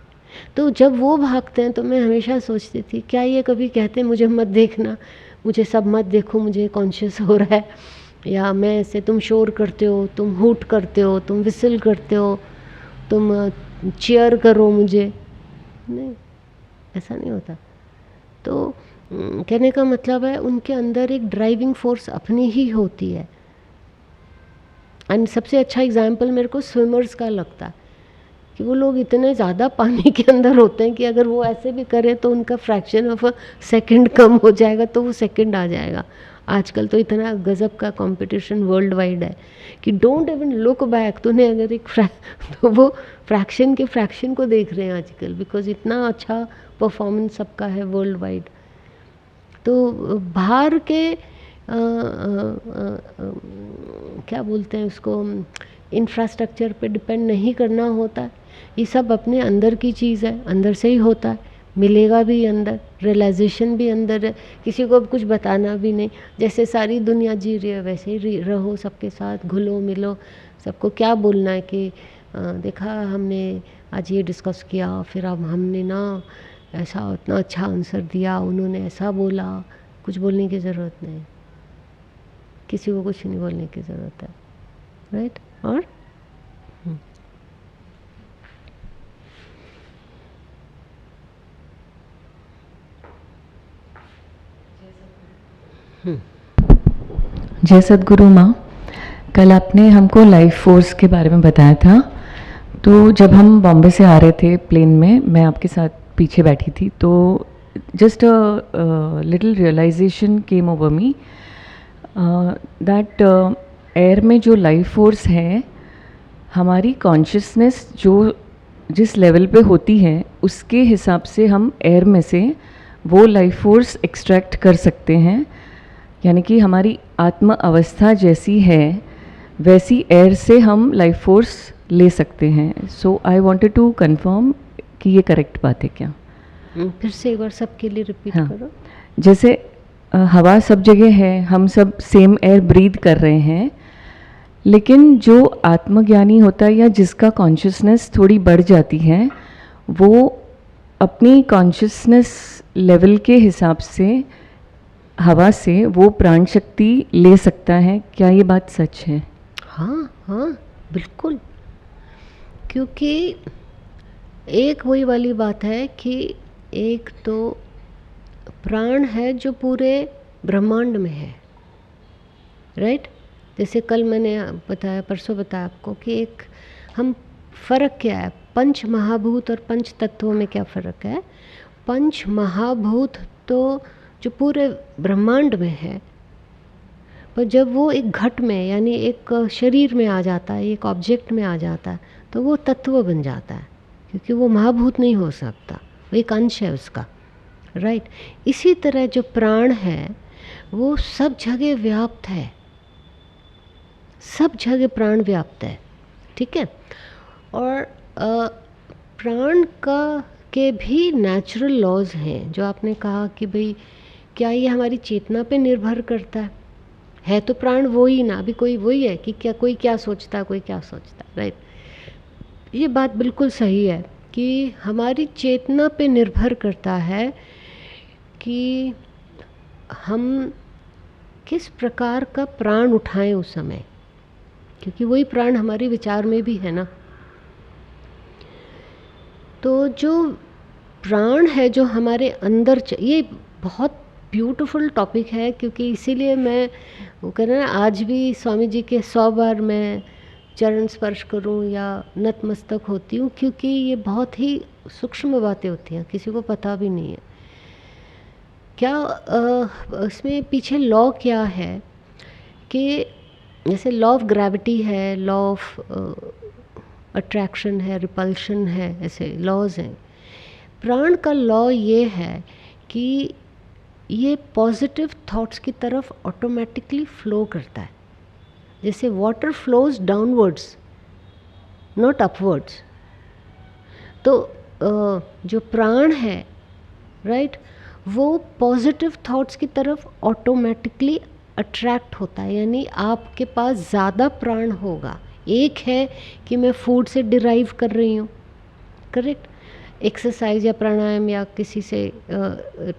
तो जब वो भागते हैं तो मैं हमेशा सोचती थी, क्या ये कभी कहते हैं मुझे मत देखना, मुझे सब मत देखो, मुझे कॉन्शियस हो रहा है, या मैं ऐसे, तुम शोर करते हो, तुम हूट करते हो, तुम विसिल करते हो, तुम चीयर करो मुझे. नहीं, ऐसा नहीं होता. तो कहने का मतलब है उनके अंदर एक ड्राइविंग फोर्स अपनी ही होती है. एंड सबसे अच्छा एग्जाम्पल मेरे को स्विमर्स का लगता है कि वो लोग इतने ज़्यादा पानी के अंदर होते हैं कि अगर वो ऐसे भी करें तो उनका फ्रैक्शन ऑफ अ सेकंड कम हो जाएगा तो वो सेकंड आ जाएगा. आजकल तो इतना गज़ब का कंपटीशन वर्ल्ड वाइड है कि डोंट इवन लुक बैक. तूने अगर एक तो वो फ्रैक्शन को देख रहे हैं आजकल, बिकॉज इतना अच्छा परफॉर्मेंस सबका है वर्ल्ड वाइड. तो बाहर के क्या बोलते हैं उसको, इंफ्रास्ट्रक्चर पे डिपेंड नहीं करना होता है. ये सब अपने अंदर की चीज़ है, अंदर से ही होता है, मिलेगा भी अंदर, रियलाइजेशन भी अंदर है. किसी को कुछ बताना भी नहीं. जैसे सारी दुनिया जी रही है वैसे ही रहो, सबके साथ घुलो मिलो. सबको क्या बोलना है कि देखा हमने आज ये डिस्कस किया, फिर अब हमने ना ऐसा इतना अच्छा आंसर दिया, उन्होंने ऐसा बोला. कुछ बोलने की ज़रूरत नहीं, किसी को कुछ नहीं बोलने की ज़रूरत है, राइट. और जय सद्गुरु माँ, कल आपने हमको लाइफ फोर्स के बारे में बताया था. तो जब हम बॉम्बे से आ रहे थे प्लेन में, मैं आपके साथ पीछे बैठी थी, तो just a little realization came over me that air में जो लाइफ फोर्स है, हमारी कॉन्शियसनेस जो जिस लेवल पे होती है उसके हिसाब से हम एयर में से वो लाइफ फोर्स एक्सट्रैक्ट कर सकते हैं। यानी कि हमारी आत्म अवस्था जैसी है वैसी एयर से हम लाइफ फोर्स ले सकते हैं। सो आई वांटेड टू कंफर्म कि ये करेक्ट बात है क्या? फिर से एक बार सबके लिए रिपीट करो। जैसे हवा सब जगह है, हम सब सेम एयर ब्रीथ कर रहे हैं, लेकिन जो आत्मज्ञानी होता है या जिसका कॉन्शियसनेस थोड़ी बढ़ जाती है, वो अपनी कॉन्शियसनेस लेवल के हिसाब से हवा से वो प्राण शक्ति ले सकता है। क्या ये बात सच है? हाँ हाँ बिल्कुल, क्योंकि एक वही वाली बात है कि एक तो प्राण है जो पूरे ब्रह्मांड में है, राइट। जैसे कल मैंने बताया, परसों बताया आपको कि एक हम फ़र्क क्या है, पंच महाभूत और पंच तत्वों में क्या फ़र्क है। पंच महाभूत तो जो पूरे ब्रह्मांड में है, पर जब वो एक घट में यानी एक शरीर में आ जाता है, एक ऑब्जेक्ट में आ जाता है, तो वो तत्व बन जाता है, क्योंकि वो महाभूत नहीं हो सकता, वो एक अंश है उसका, राइट। इसी तरह जो प्राण है वो सब जगह व्याप्त है, सब जगह प्राण व्याप्त है, ठीक है। और प्राण का के भी नेचुरल लॉज हैं, जो आपने कहा कि भाई क्या ये हमारी चेतना पे निर्भर करता है तो प्राण वो ही ना, अभी कोई वही है कि क्या कोई क्या सोचता है, कोई क्या सोचता है, राइट। ये बात बिल्कुल सही है कि हमारी चेतना पे निर्भर करता है कि हम किस प्रकार का प्राण उठाएं उस समय, क्योंकि वही प्राण हमारे विचार में भी है ना। तो जो प्राण है जो हमारे अंदर ये बहुत ब्यूटीफुल टॉपिक है, क्योंकि इसीलिए मैं वो कह रहे हैं आज भी स्वामी जी के 100 बार मैं चरण स्पर्श करूं या नतमस्तक होती हूँ, क्योंकि ये बहुत ही सूक्ष्म बातें होती हैं, किसी को पता भी नहीं है क्या इसमें पीछे लॉ क्या है। कि जैसे लॉ ऑफ ग्रेविटी है, लॉ ऑफ अट्रैक्शन है, रिपल्शन है, ऐसे लॉज हैं। प्राण का लॉ ये है कि ये पॉजिटिव थॉट्स की तरफ ऑटोमेटिकली फ्लो करता है, जैसे water flows downwards not upwards. तो जो प्राण है, राइट, वो पॉजिटिव थॉट्स की तरफ ऑटोमेटिकली अट्रैक्ट होता है, यानी आपके पास ज़्यादा प्राण होगा। एक है कि मैं फूड से डिराइव कर रही हूँ, करेक्ट, एक्सरसाइज या प्राणायाम या किसी से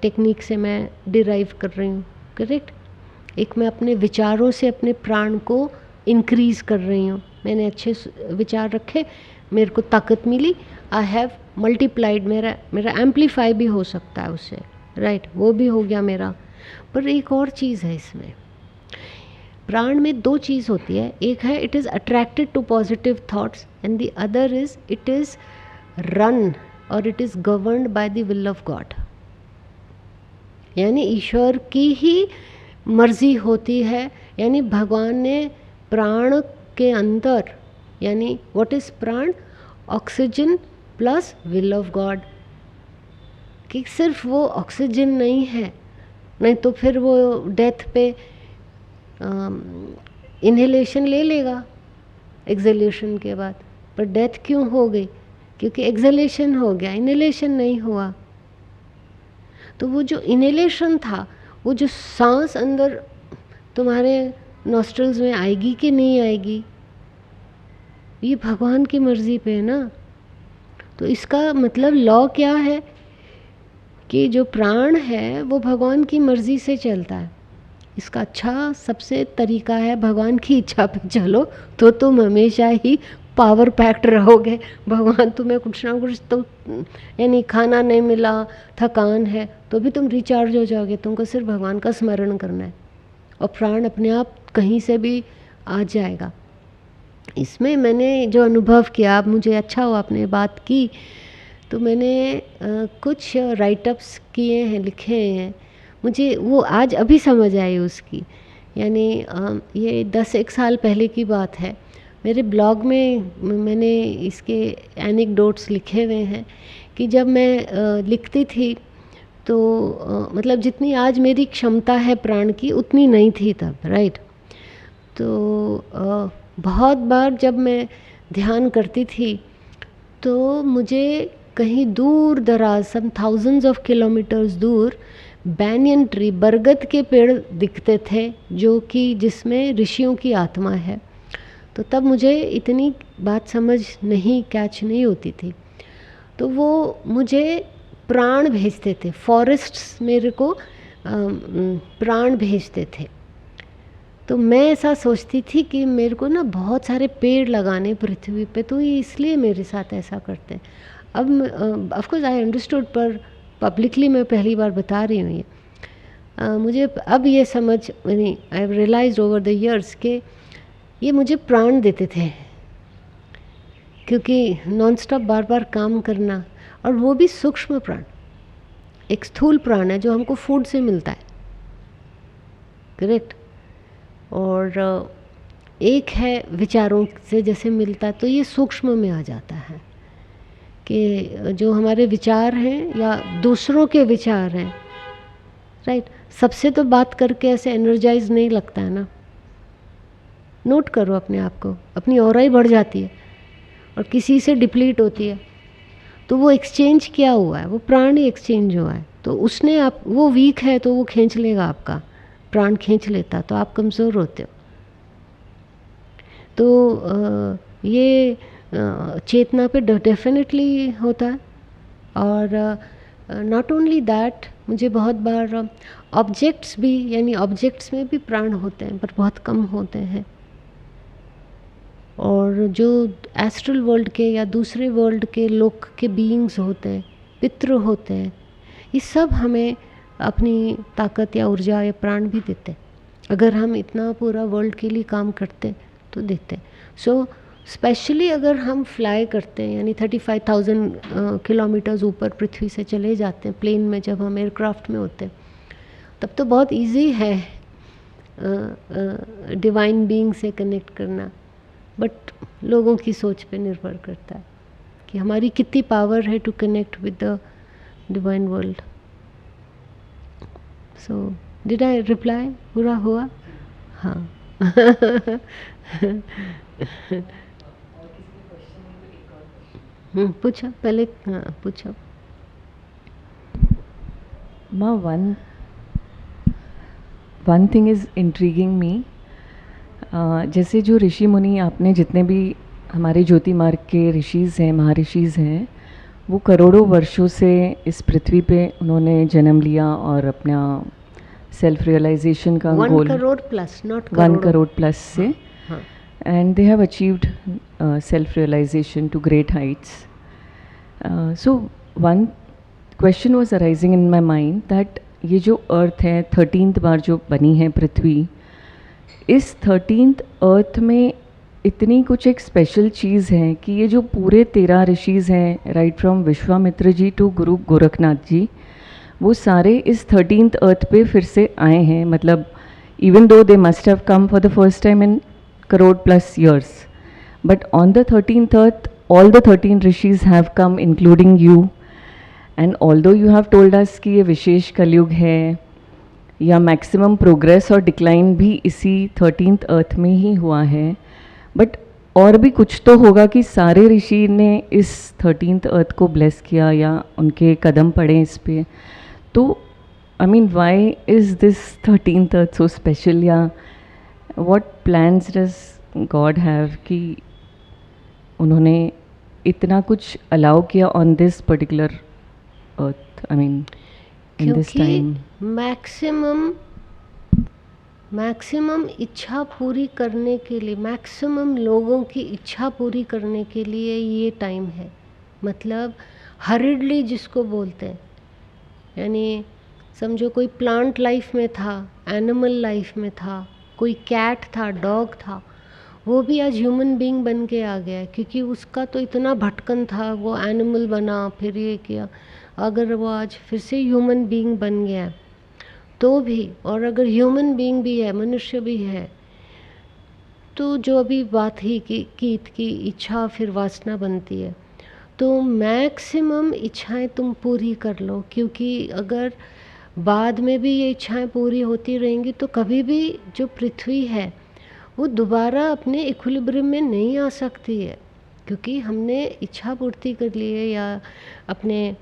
टेक्निक से मैं डिराइव कर रही हूँ, करेक्ट। एक मैं अपने विचारों से अपने प्राण को इंक्रीज़ कर रही हूँ, मैंने अच्छे विचार रखे, मेरे को ताकत मिली, आई हैव मल्टीप्लाइड, मेरा एम्पलीफाई भी हो सकता है उससे, राइट, वो भी हो गया मेरा। पर एक और चीज़ है इसमें, प्राण में दो चीज़ होती है, एक है it is attracted to positive thoughts and the other is it is run और it is governed by the will of God. यानी ईश्वर की ही मर्जी होती है, यानी भगवान ने प्राण के अंदर, यानी व्हाट इज़ प्राण, oxygen plus will of God, कि सिर्फ वो ऑक्सीजन नहीं है, नहीं तो फिर वो डेथ पे इन्हेलेशन ले लेगा एक्सहेलेशन के बाद, पर डेथ क्यों हो गई, क्योंकि एक्सहेलेशन हो गया, इन्हेलेशन नहीं हुआ। तो वो जो इन्हेलेशन था, वो जो सांस अंदर तुम्हारे नॉस्ट्रल्स में आएगी कि नहीं आएगी, ये भगवान की मर्जी पे है ना। तो इसका मतलब लॉ क्या है कि जो प्राण है वो भगवान की मर्जी से चलता है। इसका अच्छा सबसे तरीका है, भगवान की इच्छा पे चलो तो तुम हमेशा ही पावर पैक्ड रहोगे। भगवान तुम्हें कुछ ना कुछ तो, यानी खाना नहीं मिला, थकान है, तो भी तुम रिचार्ज हो जाओगे। तुमको सिर्फ भगवान का स्मरण करना है और प्राण अपने आप कहीं से भी आ जाएगा। इसमें मैंने जो अनुभव किया, अब मुझे अच्छा हुआ आपने बात की, तो मैंने कुछ राइटअप्स किए हैं, लिखे हैं, मुझे वो आज अभी समझ आई उसकी। यानी ये 10-1 साल पहले की बात है। मेरे ब्लॉग में मैंने इसके एनेक्डोट्स लिखे हुए हैं कि जब मैं लिखती थी तो मतलब जितनी आज मेरी क्षमता है प्राण की उतनी नहीं थी तब, राइट। तो बहुत बार जब मैं ध्यान करती थी तो मुझे कहीं दूर दराज, सम थाउजेंड्स ऑफ किलोमीटर्स दूर, बैनियन ट्री, बरगद के पेड़ दिखते थे, जो कि जिसमें ऋषियों की आत्मा है। तो तब मुझे इतनी बात समझ नहीं, कैच नहीं होती थी। तो वो मुझे प्राण भेजते थे, फॉरेस्ट्स मेरे को प्राण भेजते थे। तो मैं ऐसा सोचती थी कि मेरे को ना बहुत सारे पेड़ लगाने पृथ्वी पे, तो ये इसलिए मेरे साथ ऐसा करते हैं। अब ऑफ कोर्स आई अंडरस्टूड, पर पब्लिकली मैं पहली बार बता रही हूँ ये। मुझे अब ये समझ, यानी I have realised over the years कि ये मुझे प्राण देते थे, क्योंकि नॉन स्टॉप बार बार काम करना, और वो भी सूक्ष्म प्राण। एक स्थूल प्राण है जो हमको फूड से मिलता है, करेक्ट, और एक है विचारों से जैसे मिलता है। तो ये सूक्ष्म में आ जाता है कि जो हमारे विचार हैं या दूसरों के विचार हैं, राइट। सबसे तो बात करके ऐसे एनर्जाइज नहीं लगता है ना। नोट करो अपने आप को, अपनी ऑरा ही बढ़ जाती है और किसी से डिप्लीट होती है, तो वो एक्सचेंज क्या हुआ है, वो प्राण ही एक्सचेंज हुआ है। तो उसने आप, वो वीक है तो वो खींच लेगा, आपका प्राण खींच लेता, तो आप कमज़ोर होते हो। तो ये चेतना पे डेफिनेटली होता है। और नॉट ओनली दैट, मुझे बहुत बार ऑब्जेक्ट्स भी, यानी ऑब्जेक्ट्स में भी प्राण होते हैं, पर बहुत कम होते हैं। और जो एस्ट्रल वर्ल्ड के या दूसरे वर्ल्ड के लोक के बीइंग्स होते हैं, पितृ होते हैं, ये सब हमें अपनी ताकत या ऊर्जा या प्राण भी देते हैं। अगर हम इतना पूरा वर्ल्ड के लिए काम करते तो देते। सो स्पेशली अगर हम फ्लाई करते हैं, यानी 35,000 किलोमीटर्स ऊपर पृथ्वी से चले जाते हैं प्लेन में, जब हम एयरक्राफ्ट में होते हैं, तब तो बहुत इजी है डिवाइन बीइंग से कनेक्ट करना। बट लोगों की सोच पे निर्भर करता है कि हमारी कितनी पावर है to connect with the divine world. So did I reply? पूरा हुआ? हाँ। पूछो पहले, हाँ पूछो। Ma, one thing is intriguing me. जैसे जो ऋषि मुनि, आपने जितने भी हमारे ज्योति मार्ग के ऋषिज़ हैं, महर्षिज़ हैं, वो करोड़ों वर्षों से इस पृथ्वी पे उन्होंने जन्म लिया और अपना सेल्फ रियलाइजेशन का गोल 1 crore plus, not 1 crore plus से, and they have achieved self-realization to great heights. So one question was arising in my mind that ये जो अर्थ है 13th बार जो बनी है पृथ्वी, इस 13th अर्थ में इतनी कुछ एक स्पेशल चीज़ है कि ये जो पूरे 13 ऋषिज़ हैं, right from Vishwamitra ji to Guru Gorakhnath जी, वो सारे इस 13th अर्थ पे फिर से आए हैं। मतलब even though they must have come for the first time in crore plus years, but on the 13th earth all the 13 rishis have come, including you. And although you have told us कि ये विशेष कलयुग है या maximum progress और decline भी इसी 13th अर्थ में ही हुआ है, बट और भी कुछ तो होगा कि सारे ऋषि ने इस 13th अर्थ को ब्लेस किया या उनके कदम पड़े इस पे। तो I mean why is this 13th earth so special, या what plans does God have कि उन्होंने इतना कुछ अलाउ किया on this particular earth, I mean in this time? Maximum इच्छा पूरी करने के लिए, मैक्सिमम लोगों की इच्छा पूरी करने के लिए ये टाइम है। मतलब हरिडली जिसको बोलते हैं, यानी समझो कोई प्लांट लाइफ में था, एनिमल लाइफ में था, कोई कैट था, डॉग था, वो भी आज ह्यूमन बीइंग बन के आ गया है, क्योंकि उसका तो इतना भटकन था, वो एनिमल बना फिर ये किया। अगर वो आज फिर से ह्यूमन बीइंग बन गया है तो भी, और अगर ह्यूमन बीइंग भी है, मनुष्य भी है, तो जो अभी बात ही की इच्छा फिर वासना बनती है, तो मैक्सिमम इच्छाएं तुम पूरी कर लो, क्योंकि अगर बाद में भी ये इच्छाएं पूरी होती रहेंगी तो कभी भी जो पृथ्वी है वो दोबारा अपने इक्विलिब्रियम में नहीं आ सकती है, क्योंकि हमने इच्छा पूर्ति कर ली है, या अपने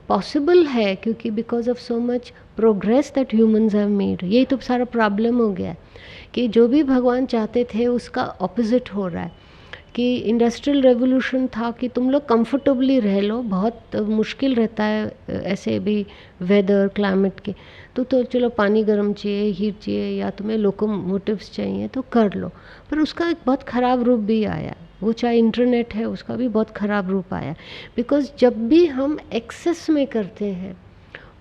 पॉसिबल है, क्योंकि because of so much progress that humans have made. यही तो सारा प्रॉब्लम हो गया है कि जो भी भगवान चाहते थे उसका ऑपोजिट हो रहा है। कि इंडस्ट्रियल रेवोल्यूशन था कि तुम लोग कंफर्टेबली रह लो, बहुत मुश्किल रहता है ऐसे भी वेदर क्लाइमेट के, तो चलो पानी गर्म चाहिए, हीट चाहिए, या तुम्हें लोकोमोटिव्स चाहिए तो कर लो। पर उसका एक बहुत ख़राब रूप भी आया, वो चाहे इंटरनेट है उसका भी बहुत ख़राब रूप आया, बिकॉज़ जब भी हम एक्सेस में करते हैं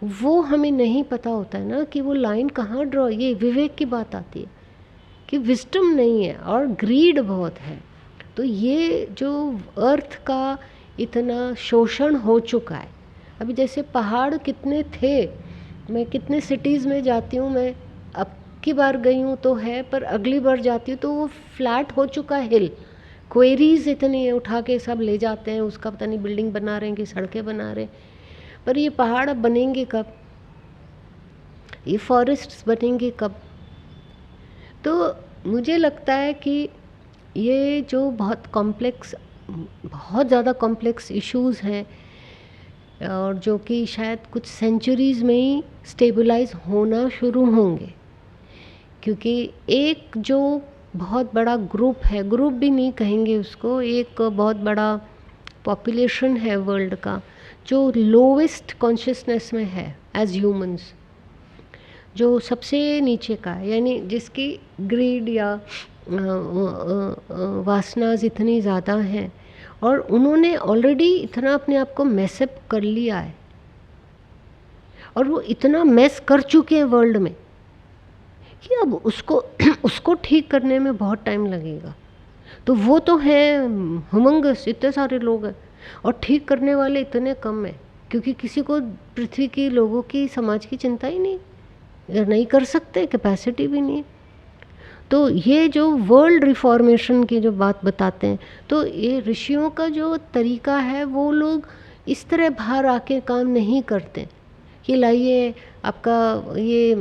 वो हमें नहीं पता होता है ना कि वो लाइन कहाँ ड्रॉ, ये विवेक की बात आती है कि विस्डम नहीं है और ग्रीड बहुत है। तो ये जो अर्थ का इतना शोषण हो चुका है, अभी जैसे पहाड़ कितने थे, मैं कितने सिटीज़ में जाती हूँ, मैं अब की बार गई हूँ तो है, पर अगली बार जाती हूँ तो वो फ्लैट हो चुका है हिल, क्वेरीज इतनी है, उठा के सब ले जाते हैं, उसका पता नहीं बिल्डिंग बना रहे हैं कि सड़कें बना रहे हैं। पर ये पहाड़ अब बनेंगे कब, ये फॉरेस्ट्स बनेंगे कब? तो मुझे लगता है कि ये जो बहुत ज़्यादा कॉम्प्लेक्स इश्यूज़ हैं, और जो कि शायद कुछ सेंचुरीज़ में ही स्टेबलाइज होना शुरू होंगे, क्योंकि एक जो बहुत बड़ा ग्रुप है, ग्रुप भी नहीं कहेंगे उसको, एक बहुत बड़ा पॉपुलेशन है वर्ल्ड का जो लोवेस्ट कॉन्शियसनेस में है एज ह्यूमंस, जो सबसे नीचे का है, यानी जिसकी ग्रीड या वासनाज इतनी ज़्यादा हैं, और उन्होंने ऑलरेडी इतना अपने आप को मैसअप कर लिया है, और वो इतना मैस कर चुके हैं वर्ल्ड में कि अब उसको ठीक करने में बहुत टाइम लगेगा। तो वो तो है हुमंगस, इतने सारे लोग हैं, और ठीक करने वाले इतने कम हैं, क्योंकि किसी को पृथ्वी के लोगों की, समाज की चिंता ही नहीं कर सकते, कैपेसिटी भी नहीं। तो ये जो वर्ल्ड रिफॉर्मेशन की जो बात बताते हैं, तो ये ऋषियों का जो तरीका है, वो लोग इस तरह बाहर आके काम नहीं करते कि लाइए आपका ये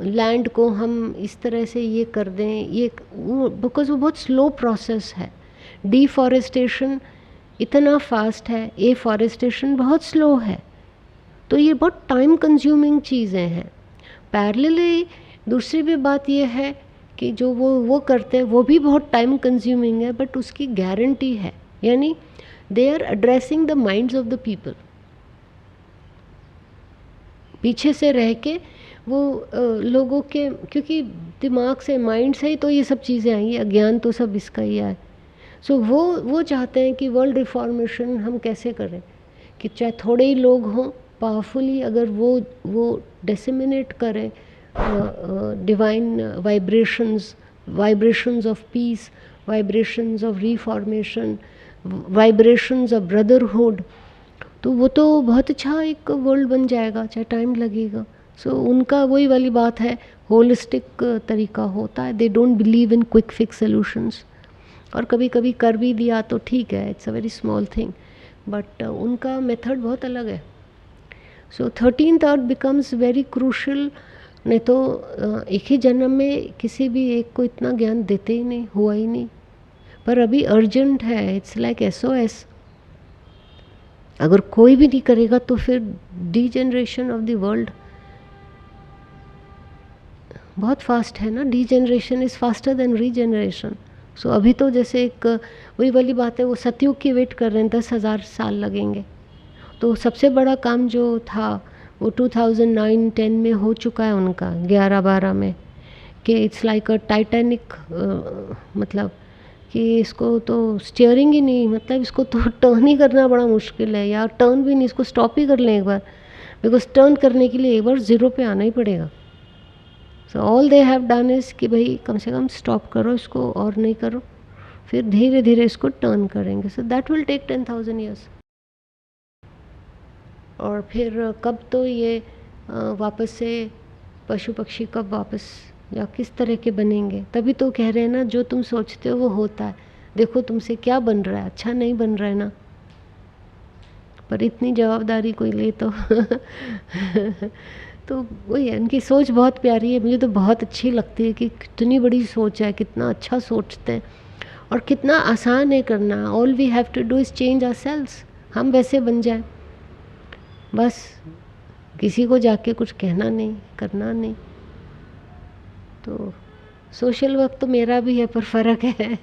लैंड को हम इस तरह से ये कर दें, ये वो, बिकॉज वो बहुत स्लो प्रोसेस है। डिफॉरेस्टेशन इतना फास्ट है, एफॉरेस्टेशन बहुत स्लो है, तो ये बहुत टाइम कंज्यूमिंग चीज़ें हैं। पैरेलली दूसरी भी बात ये है कि जो वो करते हैं वो भी बहुत टाइम कंज्यूमिंग है, बट उसकी गारंटी है, यानी they are addressing the minds of the people. पीछे से रह के वो लोगों के, क्योंकि दिमाग से, माइंड से ही तो ये सब चीज़ें आई, अज्ञान तो सब इसका ही है। सो वो चाहते हैं कि वर्ल्ड रिफॉर्मेशन हम कैसे करें कि चाहे थोड़े ही लोग हों, पावरफुली अगर वो डिसेमिनेट करें divine vibrations of peace, vibrations of reformation, vibrations of brotherhood, तो वो तो बहुत अच्छा एक वर्ल्ड बन जाएगा, चाहे टाइम लगेगा। सो उनका वही वाली बात है, होलिस्टिक तरीका होता है, they don't believe in quick fix solutions. और कभी कभी कर भी दिया तो ठीक है, it's a very small thing, but उनका मेथड बहुत अलग है। सो 13th अर्थ बिकम्स वेरी क्रूशल। नहीं तो एक ही जन्म में किसी भी एक को इतना ज्ञान देते ही नहीं, हुआ ही नहीं, पर अभी अर्जेंट है, इट्स लाइक SOS। अगर कोई भी नहीं करेगा तो फिर डीजेनरेशन ऑफ द वर्ल्ड बहुत फास्ट है ना, degeneration is faster than regeneration. So अभी तो जैसे एक वही वाली बात है, वो सतयुग की वेट कर रहे हैं, 10,000 साल लगेंगे। तो सबसे बड़ा काम जो था वो 2009-10 में हो चुका है उनका, 11-12 में, कि इट्स लाइक अ टाइटैनिक, मतलब कि इसको तो स्टीयरिंग ही नहीं, मतलब इसको तो टर्न ही करना बड़ा मुश्किल है, या टर्न भी नहीं, इसको स्टॉप ही कर लें एक बार, बिकॉज टर्न करने के लिए एक बार ज़ीरो पे आना ही पड़ेगा। So all they have done is कि भाई कम से कम स्टॉप करो इसको और नहीं करो, फिर धीरे धीरे इसको टर्न करेंगे. So that will take 10,000 years. और फिर कब तो ये वापस से पशु पक्षी कब वापस या किस तरह के बनेंगे, तभी तो कह रहे हैं ना, जो तुम सोचते हो वो होता है. देखो तुमसे क्या बन रहा है, अच्छा नहीं बन रहा है ना, पर इतनी जवाबदारी कोई ले तो तो वही है, उनकी सोच बहुत प्यारी है, मुझे तो बहुत अच्छी लगती है कि कितनी बड़ी सोच है, कितना अच्छा सोचते हैं और कितना आसान है करना. All we have to do is change ourselves. हम वैसे बन जाए बस, किसी को जाके कुछ कहना नहीं, करना नहीं. तो सोशल वर्क तो मेरा भी है, पर फ़र्क है.